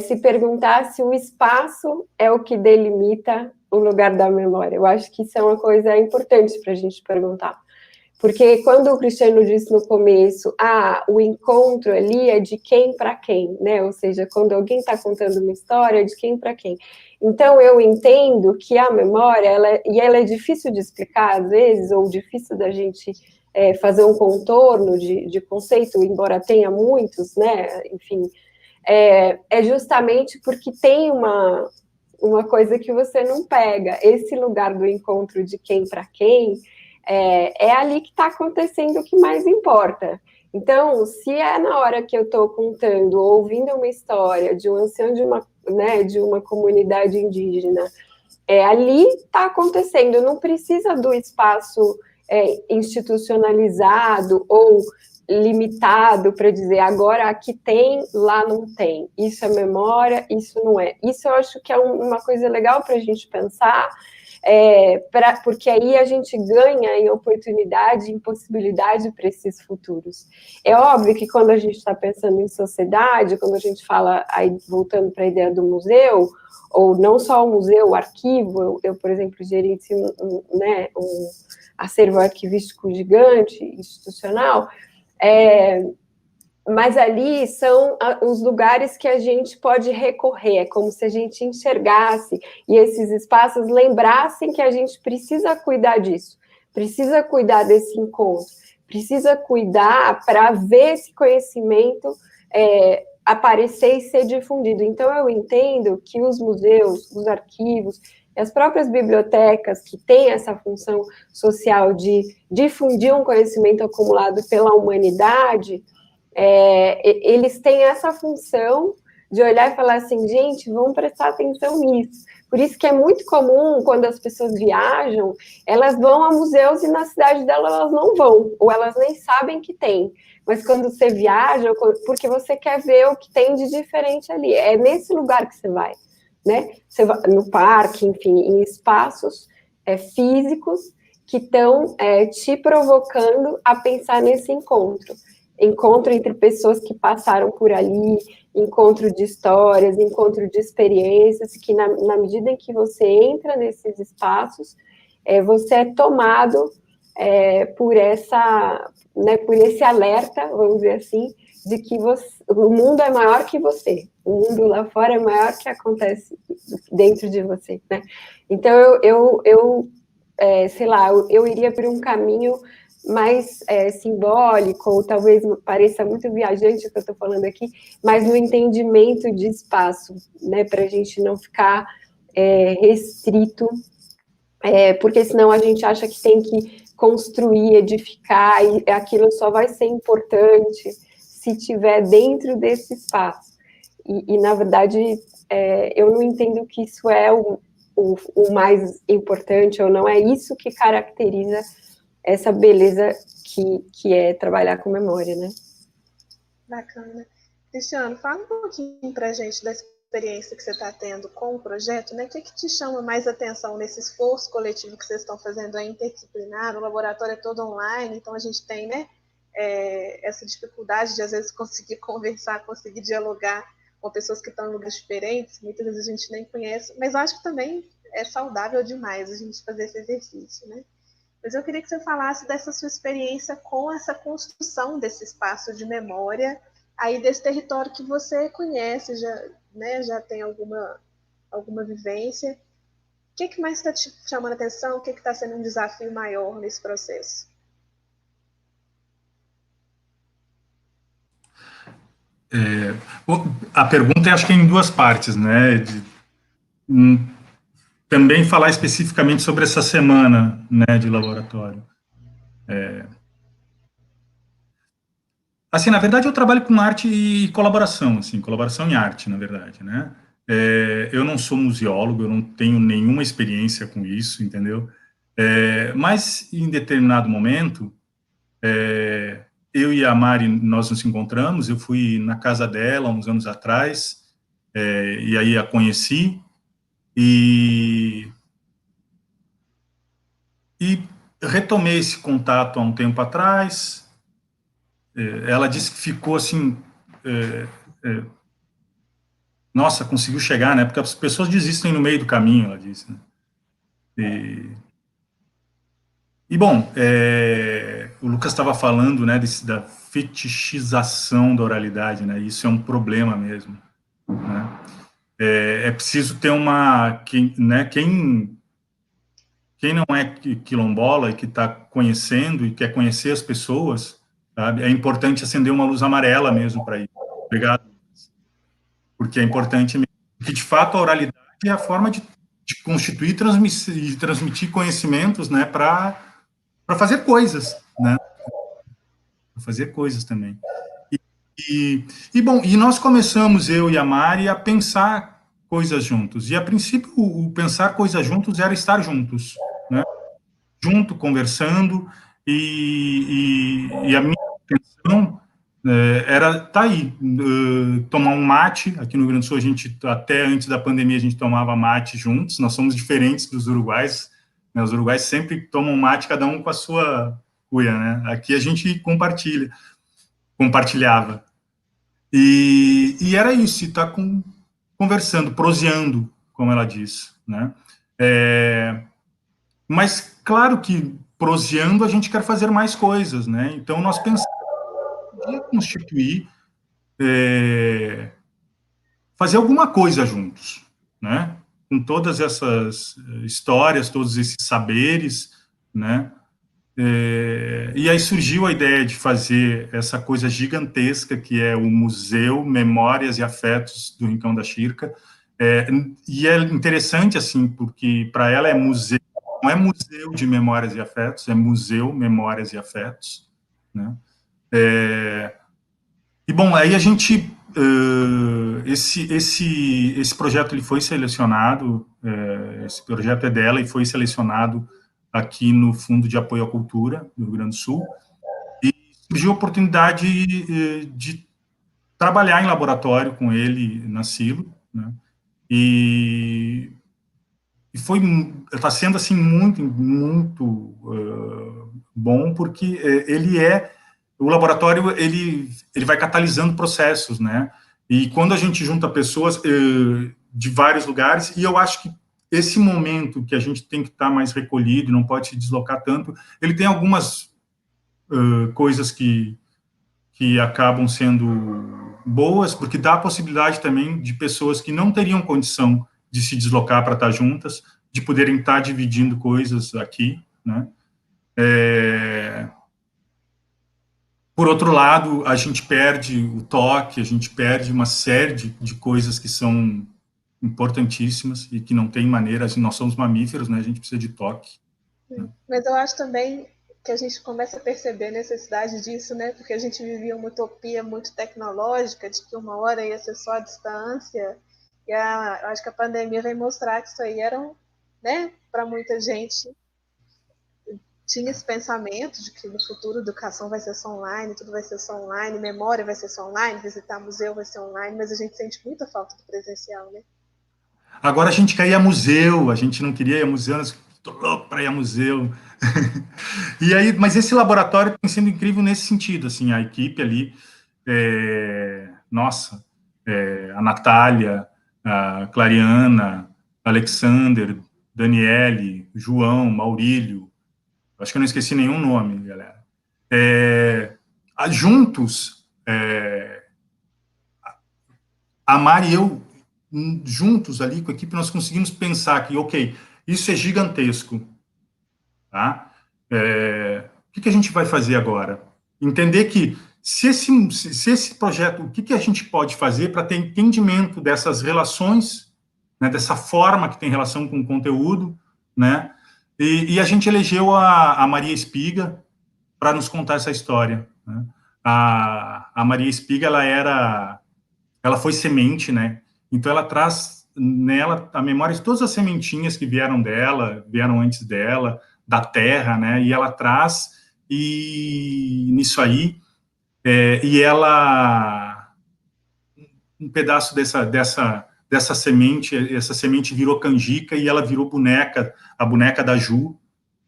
se perguntar se o espaço é o que delimita o lugar da memória. Eu acho que isso é uma coisa importante para a gente perguntar. Porque quando o Cristiano disse no começo, o encontro ali é de quem para quem, né? Ou seja, quando alguém está contando uma história, é de quem para quem. Então, eu entendo que a memória, ela é difícil de explicar, às vezes, ou difícil da gente fazer um contorno de conceito, embora tenha muitos, né? Enfim, é justamente porque tem uma coisa que você não pega. Esse lugar do encontro de quem para quem, é ali que está acontecendo o que mais importa. Então, se é na hora que eu estou contando, ouvindo uma história de um ancião de uma comunidade indígena, ali está acontecendo, não precisa do espaço institucionalizado ou limitado para dizer agora aqui tem, lá não tem. Isso é memória, isso não é. Isso eu acho que é uma coisa legal para a gente pensar, porque aí a gente ganha em oportunidade, em possibilidade para esses futuros. É óbvio que quando a gente está pensando em sociedade, quando a gente fala, aí, voltando para a ideia do museu, ou não só o museu, o arquivo, eu por exemplo, gerencio um acervo arquivístico gigante, institucional, mas ali são os lugares que a gente pode recorrer, é como se a gente enxergasse e esses espaços lembrassem que a gente precisa cuidar disso, precisa cuidar desse encontro, precisa cuidar para ver esse conhecimento aparecer e ser difundido. Então, eu entendo que os museus, os arquivos e as próprias bibliotecas que têm essa função social de difundir um conhecimento acumulado pela humanidade, eles têm essa função de olhar e falar assim, gente, vamos prestar atenção nisso. Por isso que é muito comum, quando as pessoas viajam, elas vão a museus e na cidade delas elas não vão, ou elas nem sabem que tem. Mas quando você viaja, porque você quer ver o que tem de diferente ali, é nesse lugar que você vai, né? Você vai no parque, enfim, em espaços físicos que estão te provocando a pensar nesse encontro entre pessoas que passaram por ali, encontro de histórias, encontro de experiências, que na medida em que você entra nesses espaços, você é tomado por esse alerta, vamos dizer assim, de que o mundo é maior que você, o mundo lá fora é maior que acontece dentro de você, né? Então, sei lá, eu iria por um caminho mais simbólico, ou talvez pareça muito viajante o que eu estou falando aqui, mas no entendimento de espaço, né, para a gente não ficar restrito, porque senão a gente acha que tem que construir, edificar, e aquilo só vai ser importante se estiver dentro desse espaço. E na verdade, eu não entendo que isso é o mais importante, ou não é isso que caracteriza essa beleza que é trabalhar com memória, né? Bacana. Cristiano, fala um pouquinho para a gente da experiência que você está tendo com o projeto, né? O que te chama mais atenção nesse esforço coletivo que vocês estão fazendo aí, interdisciplinar? O laboratório é todo online, então a gente tem, né, essa dificuldade de, às vezes, conseguir conversar, conseguir dialogar com pessoas que estão em lugares diferentes, muitas vezes a gente nem conhece, mas eu acho que também é saudável demais a gente fazer esse exercício, né? Mas eu queria que você falasse dessa sua experiência com essa construção desse espaço de memória, aí desse território que você conhece, já tem alguma vivência. O que mais está te chamando a atenção? O que está sendo um desafio maior nesse processo? A pergunta acho que é em duas partes, né? Também falar especificamente sobre essa semana, né, de laboratório. Assim, na verdade, eu trabalho com arte e colaboração, assim, colaboração em arte, na verdade, né? Eu não sou museólogo, eu não tenho nenhuma experiência com isso, entendeu? Mas, em determinado momento, eu e a Mari, nós nos encontramos, eu fui na casa dela uns anos atrás, e aí a conheci, e retomei esse contato há um tempo atrás. Ela disse que ficou assim, nossa, conseguiu chegar, né? Porque as pessoas desistem no meio do caminho, ela disse, né? E bom, o Lucas estava falando, né, da fetichização da oralidade, né? Isso é um problema mesmo, né? É preciso ter quem não é quilombola e que está conhecendo e quer conhecer as pessoas, sabe? É importante acender uma luz amarela mesmo para isso. Obrigado. Porque é importante mesmo. Porque, de fato, a oralidade é a forma de constituir e transmitir conhecimentos, né, para fazer coisas, né? Para fazer coisas também. Bom, e nós começamos, eu e a Mari, a pensar coisas juntos. E, a princípio, o pensar coisas juntos era estar juntos, né? Junto, conversando, e a minha intenção era estar aí, tomar um mate. Aqui no Rio Grande do Sul, a gente, até antes da pandemia, a gente tomava mate juntos. Nós somos diferentes dos uruguais, né? Os uruguais sempre tomam mate, cada um com a sua cuia, né? Aqui a gente compartilhava. E era isso, estar conversando, proseando, como ela diz, né? Mas, claro que proseando a gente quer fazer mais coisas, né? Então, nós pensamos em constituir, fazer alguma coisa juntos, né? Com todas essas histórias, todos esses saberes, né? E aí surgiu a ideia de fazer essa coisa gigantesca que é o Museu Memórias e Afetos do Rincão da Chirca. E é interessante, assim, porque para ela é museu, não é museu de memórias e afetos, é museu Memórias e Afetos, né? E bom, aí a gente esse projeto ele foi selecionado, esse projeto é dela e foi selecionado aqui no Fundo de Apoio à Cultura do Rio Grande do Sul, e surgiu a oportunidade de trabalhar em laboratório com ele na Silo, né? E está sendo assim muito bom, porque o laboratório ele vai catalisando processos, né? E quando a gente junta pessoas de vários lugares, e eu acho que esse momento que a gente tem que estar mais recolhido, não pode se deslocar tanto, ele tem algumas coisas que acabam sendo boas, porque dá a possibilidade também de pessoas que não teriam condição de se deslocar para estar juntas, de poderem estar dividindo coisas aqui, né? Por outro lado, a gente perde o toque, a gente perde uma série de coisas que são importantíssimas e que não tem maneira, assim, nós somos mamíferos, né? A gente precisa de toque. Mas eu acho também que a gente começa a perceber a necessidade disso, né? Porque a gente vivia uma utopia muito tecnológica, de que uma hora ia ser só a distância, e eu acho que a pandemia vai mostrar que isso aí era, né, para muita gente, tinha esse pensamento de que no futuro a educação vai ser só online, tudo vai ser só online, memória vai ser só online, visitar museu vai ser online, mas a gente sente muita falta do presencial, né? Agora a gente quer ir a museu, a gente não queria ir a museu, mas tô louco para ir a museu. E aí, mas esse laboratório tem sido incrível nesse sentido, assim, a equipe ali, nossa, a Natália, a Clariana, Alexander, Daniele, João, Maurílio, acho que eu não esqueci nenhum nome, galera. Juntos, a Mari e eu, juntos ali com a equipe, nós conseguimos pensar que, ok, isso é gigantesco, tá? O que a gente vai fazer agora? Entender que se esse projeto, o que a gente pode fazer para ter entendimento dessas relações, né, dessa forma que tem relação com o conteúdo, né? E a gente elegeu a Maria Espiga para nos contar essa história, né? A Maria Espiga, ela foi semente, né? Então ela traz nela a memória de todas as sementinhas que vieram dela, vieram antes dela, da terra, né? E ela traz, e nisso aí, e ela, um pedaço dessa semente, essa semente virou canjica e ela virou boneca, a boneca da Ju,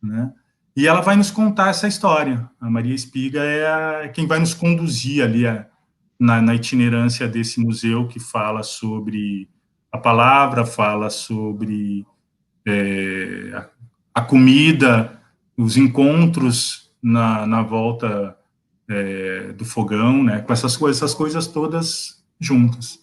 né? E ela vai nos contar essa história. A Maria Espiga é quem vai nos conduzir ali na itinerância desse museu, que fala sobre a palavra, fala sobre a comida, os encontros na volta do fogão, né? Com essas coisas todas juntas.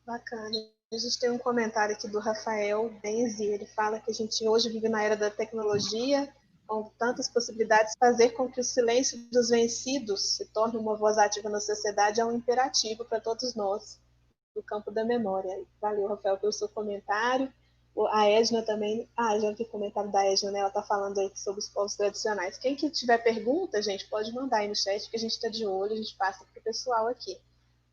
Bacana. A gente tem um comentário aqui do Rafael Benzi, ele fala que a gente hoje vive na era da tecnologia, com tantas possibilidades, fazer com que o silêncio dos vencidos se torne uma voz ativa na sociedade é um imperativo para todos nós, no campo da memória. Valeu, Rafael, pelo seu comentário. A Edna também, já vi o comentário da Edna, né? Ela está falando aí sobre os povos tradicionais. Quem que tiver pergunta, gente, pode mandar aí no chat, que a gente está de olho, a gente passa para o pessoal aqui.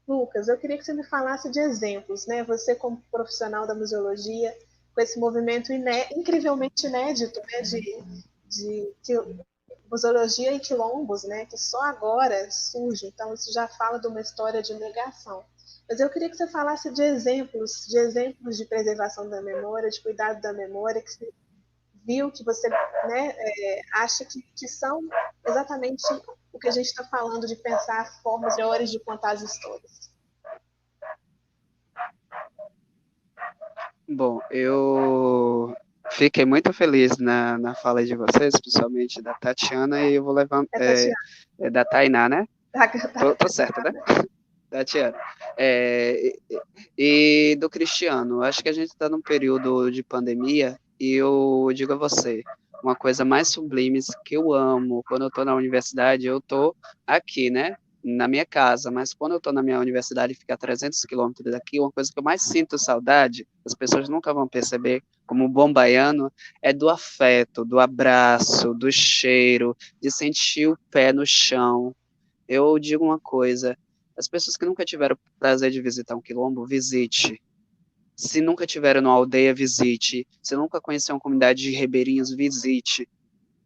Lucas, eu queria que você me falasse de exemplos, né? Você como profissional da museologia, com esse movimento incrivelmente inédito, né? De museologia e quilombos, né? Que só agora surge. Então isso já fala de uma história de negação. Mas eu queria que você falasse de exemplos de preservação da memória, de cuidado da memória, que você viu, que você, né, acha que são exatamente o que a gente está falando, de pensar formas melhores de contar as histórias. Bom, eu fiquei muito feliz na fala de vocês, principalmente da Tatiana, e eu vou levar... da Tainá, né? Tô certo, né? Tatiana. E do Cristiano, acho que a gente está num período de pandemia, e eu digo a você, uma coisa mais sublime que eu amo, quando eu estou na universidade, eu estou aqui, né, na minha casa, mas quando eu estou na minha universidade, fica a 300 quilômetros daqui, uma coisa que eu mais sinto saudade, as pessoas nunca vão perceber, como bom baiano, é do afeto, do abraço, do cheiro, de sentir o pé no chão. Eu digo uma coisa, as pessoas que nunca tiveram o prazer de visitar um quilombo, visite. Se nunca tiveram numa aldeia, visite. Se nunca conheceu uma comunidade de ribeirinhos, visite.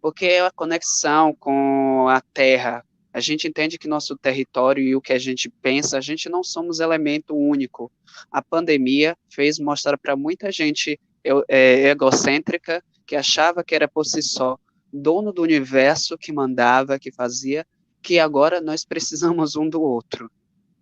Porque é a conexão com a terra. A gente entende que nosso território e o que a gente pensa, a gente não somos elemento único. A pandemia fez mostrar para muita gente egocêntrica, que achava que era por si só dono do universo, que mandava, que fazia, que agora nós precisamos um do outro.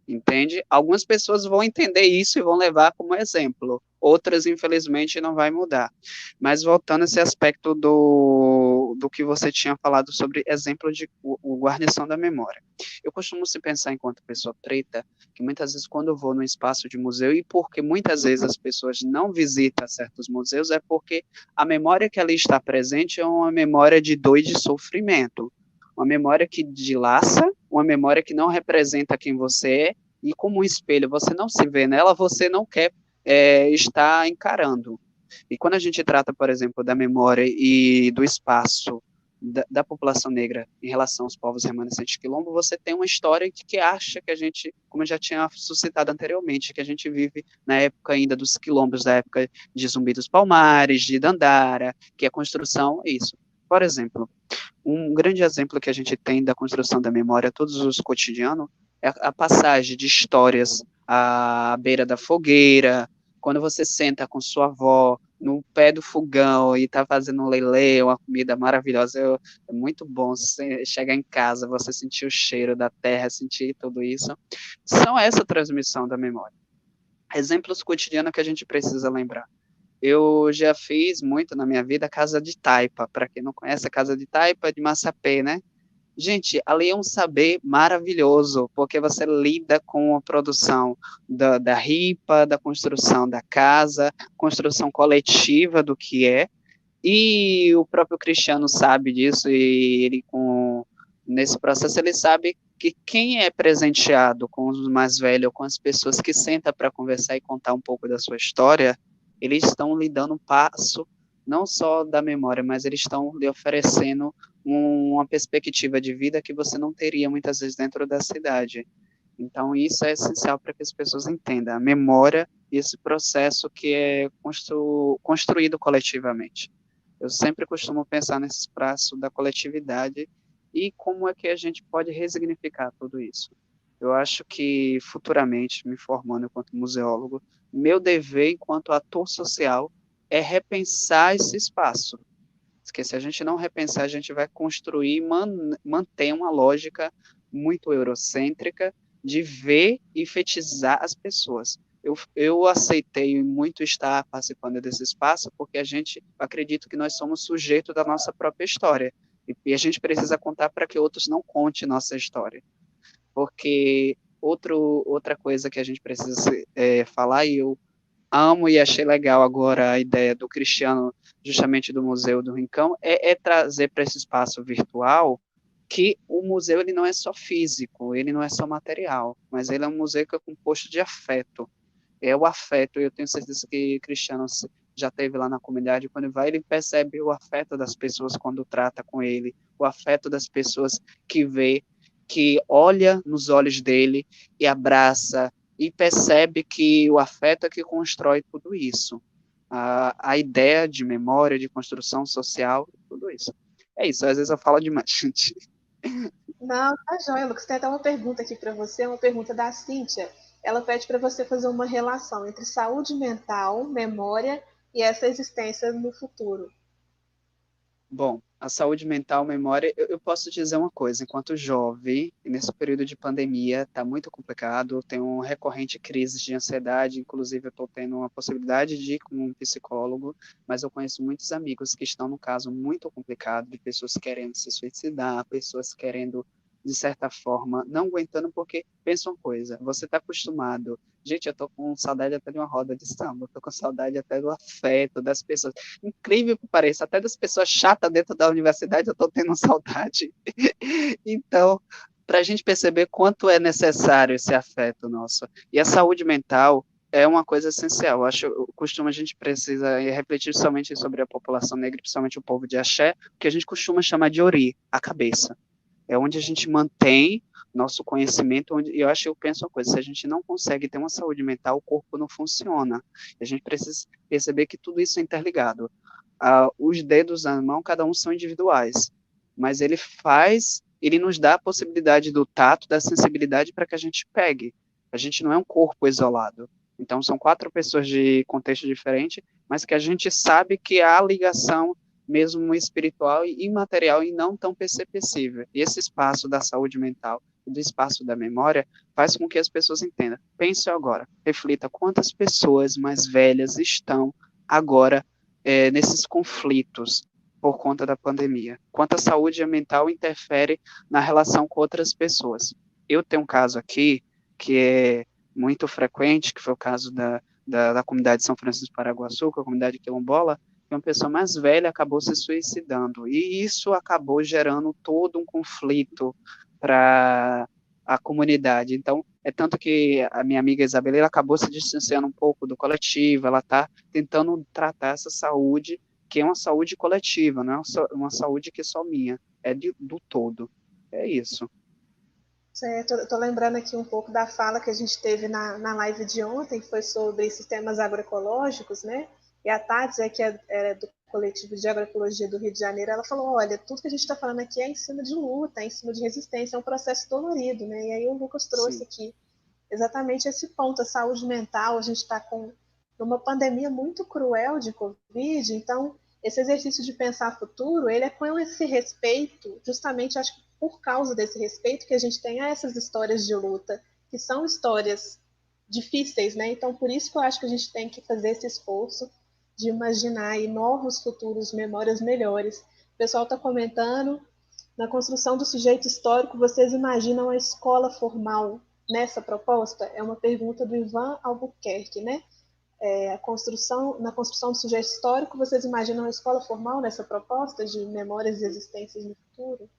Entende? Algumas pessoas vão entender isso e vão levar como exemplo. Outras, infelizmente, não vai mudar. Mas voltando a esse aspecto do que você tinha falado sobre exemplo de guarnição da memória. Eu costumo se pensar enquanto pessoa preta, que muitas vezes quando eu vou num espaço de museu, e porque muitas vezes as pessoas não visitam certos museus, é porque a memória que ali está presente é uma memória de dor e de sofrimento. Uma memória que dilaça, uma memória que não representa quem você é, e como um espelho, você não se vê nela, você não quer estar encarando. E quando a gente trata, por exemplo, da memória e do espaço da população negra em relação aos povos remanescentes quilombo, você tem uma história que acha que a gente, como eu já tinha suscitado anteriormente, que a gente vive na época ainda dos quilombos, da época de Zumbi dos Palmares, de Dandara, que a construção é isso. Por exemplo, um grande exemplo que a gente tem da construção da memória todos os cotidianos é a passagem de histórias à beira da fogueira, quando você senta com sua avó no pé do fogão e está fazendo um lelê, uma comida maravilhosa, é muito bom você chegar em casa, você sentir o cheiro da terra, sentir tudo isso. São essa transmissão da memória. Exemplos cotidianos que a gente precisa lembrar. Eu já fiz muito na minha vida casa de taipa. Para quem não conhece, a casa de taipa é de Massapê, né? Gente, ali é um saber maravilhoso, porque você lida com a produção da ripa, da construção da casa, construção coletiva do que é, e o próprio Cristiano sabe disso, e ele, nesse processo, ele sabe que quem é presenteado com os mais velhos, com as pessoas que sentam para conversar e contar um pouco da sua história, eles estão lhe dando um passo, não só da memória, mas eles estão lhe oferecendo uma perspectiva de vida que você não teria muitas vezes dentro da cidade. Então, isso é essencial para que as pessoas entendam a memória e esse processo que é construído coletivamente. Eu sempre costumo pensar nesse espaço da coletividade e como é que a gente pode resignificar tudo isso. Eu acho que, futuramente, me formando enquanto museólogo, meu dever enquanto ator social é repensar esse espaço. Porque se a gente não repensar, a gente vai construir, manter uma lógica muito eurocêntrica de ver e fetizar as pessoas. Eu aceitei muito estar participando desse espaço porque acredito que nós somos sujeitos da nossa própria história. E a gente precisa contar para que outros não contem nossa história. Porque outra coisa que a gente precisa falar, e eu amo e achei legal agora a ideia do Cristiano, justamente do Museu do Rincão, é trazer para esse espaço virtual que o museu ele não é só físico, ele não é só material, mas ele é um museu que é composto de afeto. É o afeto, e eu tenho certeza que Cristiano já teve lá na comunidade, quando vai, ele percebe o afeto das pessoas quando trata com ele, o afeto das pessoas que vê, que olha nos olhos dele e abraça, e percebe que o afeto é que constrói tudo isso. A ideia de memória, de construção social, tudo isso. É isso, às vezes eu falo demais, gente. Não, tá joia, Lucas. Tem até uma pergunta aqui para você, uma pergunta da Cíntia. Ela pede para você fazer uma relação entre saúde mental, memória e essa existência no futuro. Bom, a saúde mental, memória, eu posso dizer uma coisa, enquanto jovem, nesse período de pandemia, está muito complicado, tenho uma recorrente crise de ansiedade, inclusive eu estou tendo uma possibilidade de ir com um psicólogo, mas eu conheço muitos amigos que estão num caso muito complicado, de pessoas querendo se suicidar, pessoas querendo, de certa forma, não aguentando, porque pensa uma coisa, você está acostumado, gente, eu estou com saudade até de uma roda de samba, estou com saudade até do afeto das pessoas, incrível que pareça, até das pessoas chatas dentro da universidade eu estou tendo saudade. Então, para a gente perceber quanto é necessário esse afeto nosso. E a saúde mental é uma coisa essencial. Eu costumo, a gente precisa refletir somente sobre a população negra, principalmente o povo de axé, que a gente costuma chamar de ori, a cabeça. É onde a gente mantém nosso conhecimento, e eu penso uma coisa, se a gente não consegue ter uma saúde mental, o corpo não funciona. A gente precisa perceber que tudo isso é interligado. Os dedos da mão, cada um são individuais, mas ele nos dá a possibilidade do tato, da sensibilidade para que a gente pegue. A gente não é um corpo isolado. Então, são 4 pessoas de contexto diferente, mas que a gente sabe que há ligação mesmo espiritual e imaterial e não tão perceptível. E esse espaço da saúde mental, do espaço da memória, faz com que as pessoas entendam. Pense agora, reflita quantas pessoas mais velhas estão agora nesses conflitos por conta da pandemia. Quanto a saúde mental interfere na relação com outras pessoas. Eu tenho um caso aqui que é muito frequente, que foi o caso da comunidade de São Francisco de Paraguaçu, que é a comunidade quilombola, que uma pessoa mais velha acabou se suicidando. E isso acabou gerando todo um conflito para a comunidade. Então, é tanto que a minha amiga Isabela acabou se distanciando um pouco do coletivo, ela está tentando tratar essa saúde que é uma saúde coletiva, não é uma saúde que é só minha, é do todo. É isso. Certo, eu estou lembrando aqui um pouco da fala que a gente teve na live de ontem, que foi sobre sistemas agroecológicos, né? E a Tati, que é do coletivo de agroecologia do Rio de Janeiro, ela falou, olha, tudo que a gente está falando aqui é em cima de luta, é em cima de resistência, é um processo dolorido, né? E aí o Lucas trouxe Sim. aqui exatamente esse ponto, a saúde mental, a gente está com uma pandemia muito cruel de Covid, então esse exercício de pensar futuro, ele é com esse respeito, justamente acho que por causa desse respeito que a gente tem a essas histórias de luta, que são histórias difíceis, né? Então por isso que eu acho que a gente tem que fazer esse esforço de imaginar aí novos futuros, memórias melhores. O pessoal está comentando, na construção do sujeito histórico, vocês imaginam a escola formal nessa proposta? É uma pergunta do Ivan Albuquerque, né? Na construção do sujeito histórico, vocês imaginam a escola formal nessa proposta de memórias e existências no futuro?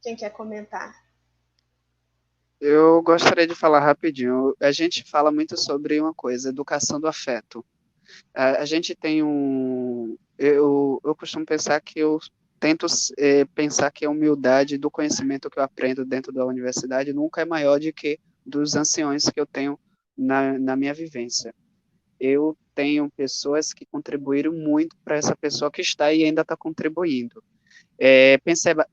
Quem quer comentar? Eu gostaria de falar rapidinho. A gente fala muito sobre uma coisa, educação do afeto. A gente tem eu costumo pensar que eu tento pensar que a humildade do conhecimento que eu aprendo dentro da universidade nunca é maior do que dos anciões que eu tenho na minha vivência. Eu tenho pessoas que contribuíram muito para essa pessoa que está e ainda está contribuindo.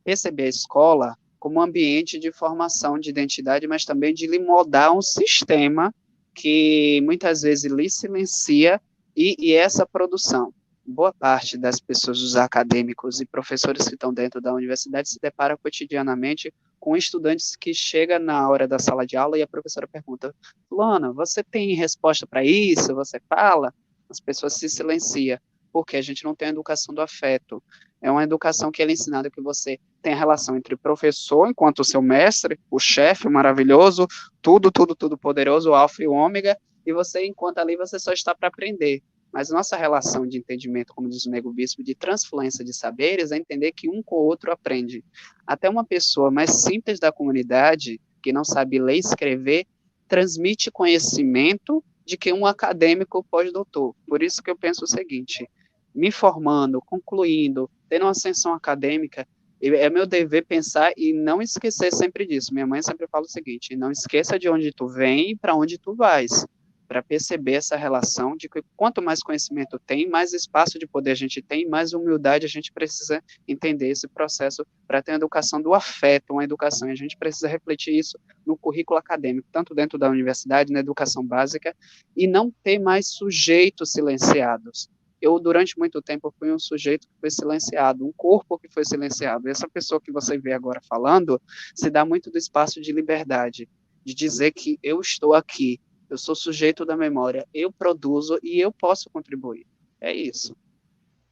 Perceber a escola como um ambiente de formação de identidade, mas também de lhe moldar um sistema que muitas vezes lhe silencia e essa produção. Boa parte das pessoas, os acadêmicos e professores que estão dentro da universidade se deparam cotidianamente com estudantes que chegam na hora da sala de aula e a professora pergunta, Fulana, você tem resposta para isso? Você fala? As pessoas se silenciam, porque a gente não tem a educação do afeto. É uma educação que é ensinada que você tem a relação entre o professor, enquanto o seu mestre, o chefe, o maravilhoso, tudo poderoso, o alfa e o ômega, e você, enquanto ali, você só está para aprender. Mas nossa relação de entendimento, como diz o Nego Bispo, de transfluência de saberes, é entender que um com o outro aprende. Até uma pessoa mais simples da comunidade, que não sabe ler e escrever, transmite conhecimento de que um acadêmico pós-doutor. Por isso que eu penso o seguinte, me formando, concluindo, tendo uma ascensão acadêmica, é meu dever pensar e não esquecer sempre disso. Minha mãe sempre fala o seguinte, não esqueça de onde tu vem e para onde tu vais, para perceber essa relação de que quanto mais conhecimento tem, mais espaço de poder a gente tem, mais humildade a gente precisa entender esse processo para ter uma educação do afeto, uma educação, e a gente precisa refletir isso no currículo acadêmico, tanto dentro da universidade, na educação básica, e não ter mais sujeitos silenciados. Eu, durante muito tempo, fui um sujeito que foi silenciado, um corpo que foi silenciado. E essa pessoa que você vê agora falando, se dá muito do espaço de liberdade, de dizer que eu estou aqui, eu sou sujeito da memória, eu produzo e eu posso contribuir. É isso.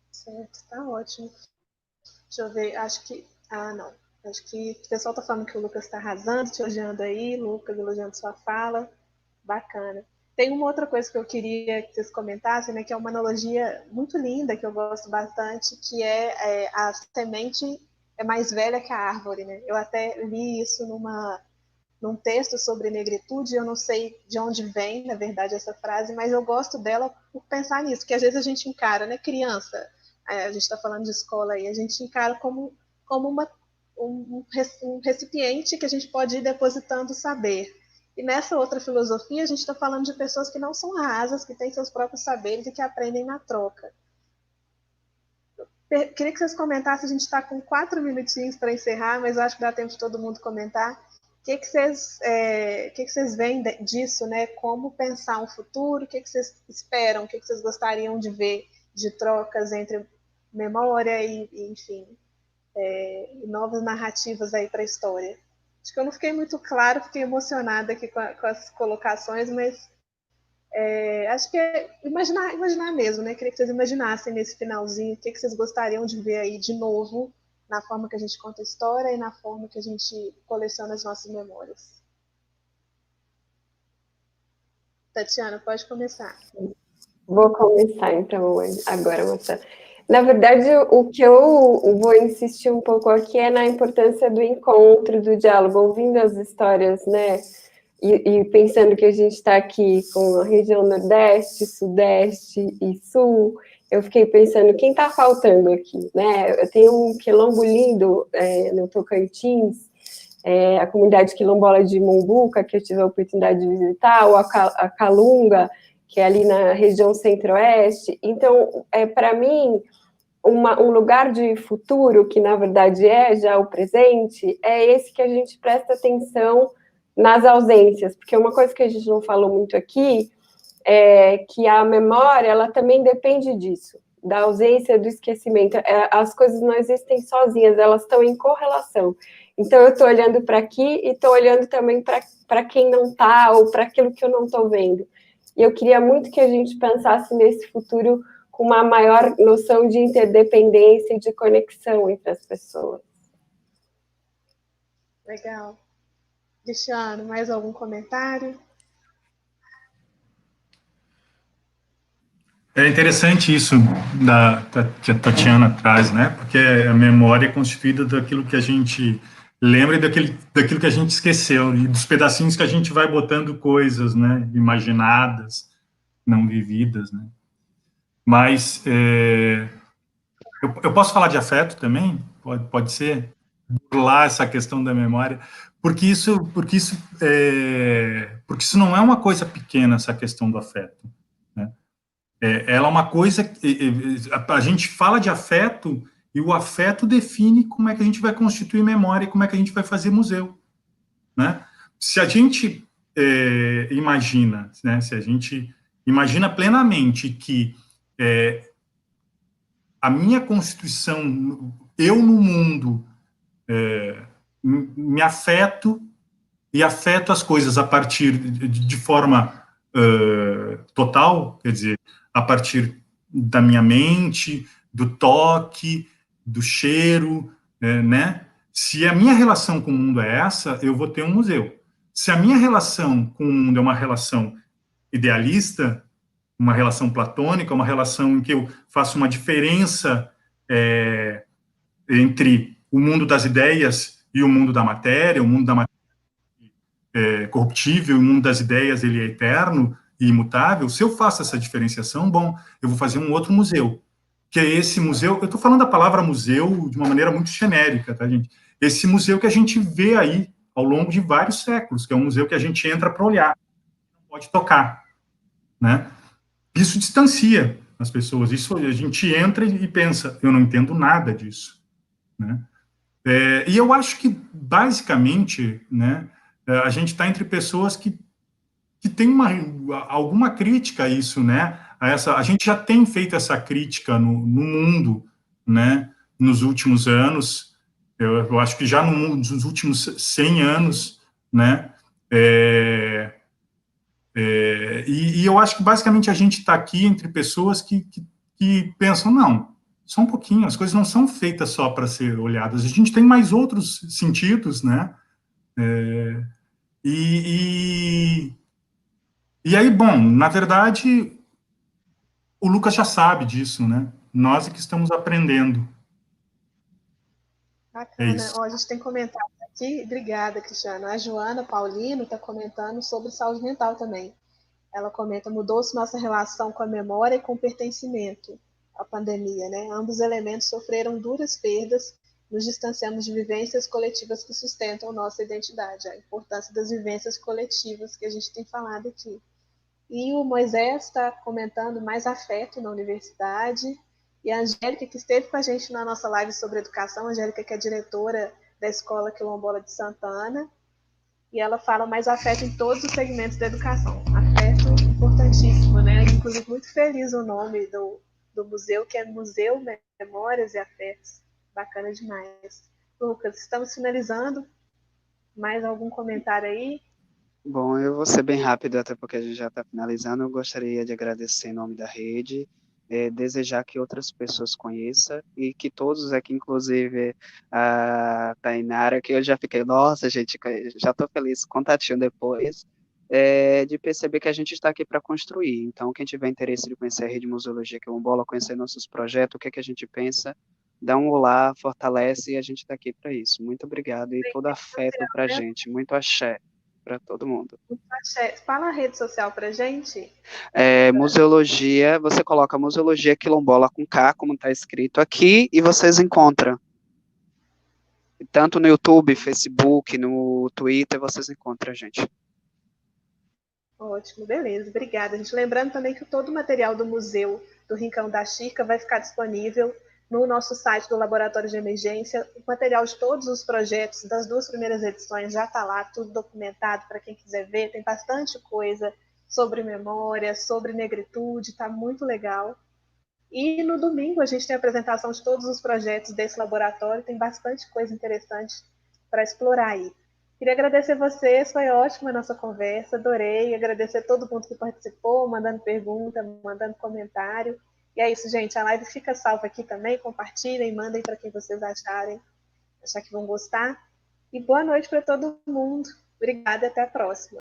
Certo, tá ótimo. Deixa eu ver, acho que... Ah, não. Acho que o pessoal tá falando que o Lucas tá arrasando, te elogiando aí, Lucas elogiando sua fala. Bacana. Tem uma outra coisa que eu queria que vocês comentassem, né, que é uma analogia muito linda, que eu gosto bastante, que a semente é mais velha que a árvore, né? Eu até li isso num texto sobre negritude, eu não sei de onde vem, na verdade, essa frase, mas eu gosto dela por pensar nisso, que às vezes a gente encara, né, criança, a gente está falando de escola aí, a gente encara como um recipiente que a gente pode ir depositando saber. E nessa outra filosofia, a gente está falando de pessoas que não são rasas, que têm seus próprios saberes e que aprendem na troca. Queria que vocês comentassem, a gente está com 4 minutinhos para encerrar, mas eu acho que dá tempo de todo mundo comentar. O que vocês veem disso, né? Como pensar um futuro? O que vocês esperam? O que vocês gostariam de ver de trocas entre memória e enfim, novas narrativas aí para a história? Acho que eu não fiquei muito claro, fiquei emocionada aqui com as colocações, mas acho que é imaginar mesmo, né? Queria que vocês imaginassem nesse finalzinho o que vocês gostariam de ver aí de novo na forma que a gente conta a história e na forma que a gente coleciona as nossas memórias. Tatiana, pode começar. Vou começar, então, agora, Marcelo. Na verdade, o que eu vou insistir um pouco aqui é na importância do encontro, do diálogo, ouvindo as histórias, né? E pensando que a gente está aqui com a região Nordeste, Sudeste e Sul, eu fiquei pensando, quem está faltando aqui, né? Eu tenho um quilombo lindo no Tocantins, a comunidade quilombola de Mumbuca, que eu tive a oportunidade de visitar, ou a Calunga, que é ali na região centro-oeste. Então, para mim, um lugar de futuro, que na verdade é já o presente, é esse que a gente presta atenção nas ausências, porque uma coisa que a gente não falou muito aqui é que a memória, ela também depende disso, da ausência, do esquecimento. As coisas não existem sozinhas, elas estão em correlação. Então, eu estou olhando para aqui e estou olhando também para quem não está, ou para aquilo que eu não estou vendo. E eu queria muito que a gente pensasse nesse futuro com uma maior noção de interdependência e de conexão entre as pessoas. Legal. Cristiano, mais algum comentário? É interessante isso que a Tatiana traz, né? Porque a memória é constituída daquilo que a gente lembra e daquilo que a gente esqueceu, e dos pedacinhos que a gente vai botando coisas, né? Imaginadas, não vividas, né? Mas eu posso falar de afeto também? Pode ser? Burlar essa questão da memória, porque isso não é uma coisa pequena, essa questão do afeto, né? Ela é uma coisa a gente fala de afeto, e o afeto define como é que a gente vai constituir memória e como é que a gente vai fazer museu, né? Se a gente imagina, né? Se a gente imagina plenamente que a minha constituição, eu no mundo, me afeto e afeto as coisas a partir de forma total, quer dizer, a partir da minha mente, do toque, do cheiro, né? Se a minha relação com o mundo é essa, eu vou ter um museu. Se a minha relação com o mundo é uma relação idealista, uma relação platônica, uma relação em que eu faço uma diferença entre o mundo das ideias e o mundo da matéria, o mundo da matéria corruptível, o mundo das ideias ele é eterno e imutável. Se eu faço essa diferenciação, bom, eu vou fazer um outro museu, que é esse museu, eu estou falando da palavra museu de uma maneira muito genérica, tá, gente? Esse museu que a gente vê aí ao longo de vários séculos, que é um museu que a gente entra para olhar, não pode tocar, né? Isso distancia as pessoas, isso a gente entra e pensa, eu não entendo nada disso, né? E eu acho que, basicamente, né, a gente está entre pessoas que tem alguma crítica a isso, né? A gente já tem feito essa crítica no mundo, né? Nos últimos anos, eu acho que já nos últimos 100 anos, né? E eu acho que basicamente a gente está aqui entre pessoas que pensam, não, só um pouquinho, as coisas não são feitas só para ser olhadas, a gente tem mais outros sentidos, né? E aí, bom, na verdade, o Lucas já sabe disso, né? Nós é que estamos aprendendo. Bacana. Ó, a gente tem comentado aqui, obrigada, Cristiano. A Joana Paulino está comentando sobre saúde mental também. Ela comenta, mudou-se nossa relação com a memória e com o pertencimento à pandemia, né? Ambos elementos sofreram duras perdas, nos distanciamos de vivências coletivas que sustentam nossa identidade, a importância das vivências coletivas que a gente tem falado aqui. E o Moisés está comentando mais afeto na universidade. E a Angélica, que esteve com a gente na nossa live sobre educação, a Angélica, que é diretora da Escola Quilombola de Santa Ana, e ela fala mais afeto em todos os segmentos da educação. Afeto importantíssimo, né? Inclusive, muito feliz o nome do museu, que é Museu Memórias e Afetos. Bacana demais. Lucas, estamos finalizando. Mais algum comentário aí? Bom, eu vou ser bem rápido, até porque a gente já está finalizando. Eu gostaria de agradecer em nome da rede, desejar que outras pessoas conheçam e que todos aqui, inclusive a Tainara, que eu já fiquei, nossa, gente, já estou feliz, contatinho depois, de perceber que a gente está aqui para construir. Então, quem tiver interesse de conhecer a Rede Museologia Quilombola, conhecer nossos projetos, o que é que a gente pensa, dá um olá, fortalece, e a gente está aqui para isso. Muito obrigado e todo afeto para a gente. Muito axé. para todo mundo. Fala a rede social para gente. Museologia, você coloca Museologia Quilombola com K, como está escrito aqui, e vocês encontram. Tanto no YouTube, Facebook, no Twitter, vocês encontram a gente. Ótimo, beleza, obrigada. A gente lembrando também que todo o material do Museu do Rincão da Chica vai ficar disponível no nosso site do Laboratório de Emergência. O material de todos os projetos das 2 primeiras edições já está lá, tudo documentado para quem quiser ver. Tem bastante coisa sobre memória, sobre negritude, está muito legal. E no domingo a gente tem a apresentação de todos os projetos desse laboratório, tem bastante coisa interessante para explorar aí. Queria agradecer vocês, foi ótima a nossa conversa, adorei, agradecer a todo mundo que participou, mandando pergunta, mandando comentário. E é isso, gente, a live fica salva aqui também, compartilhem, mandem para quem vocês achar que vão gostar. E boa noite para todo mundo. Obrigada e até a próxima.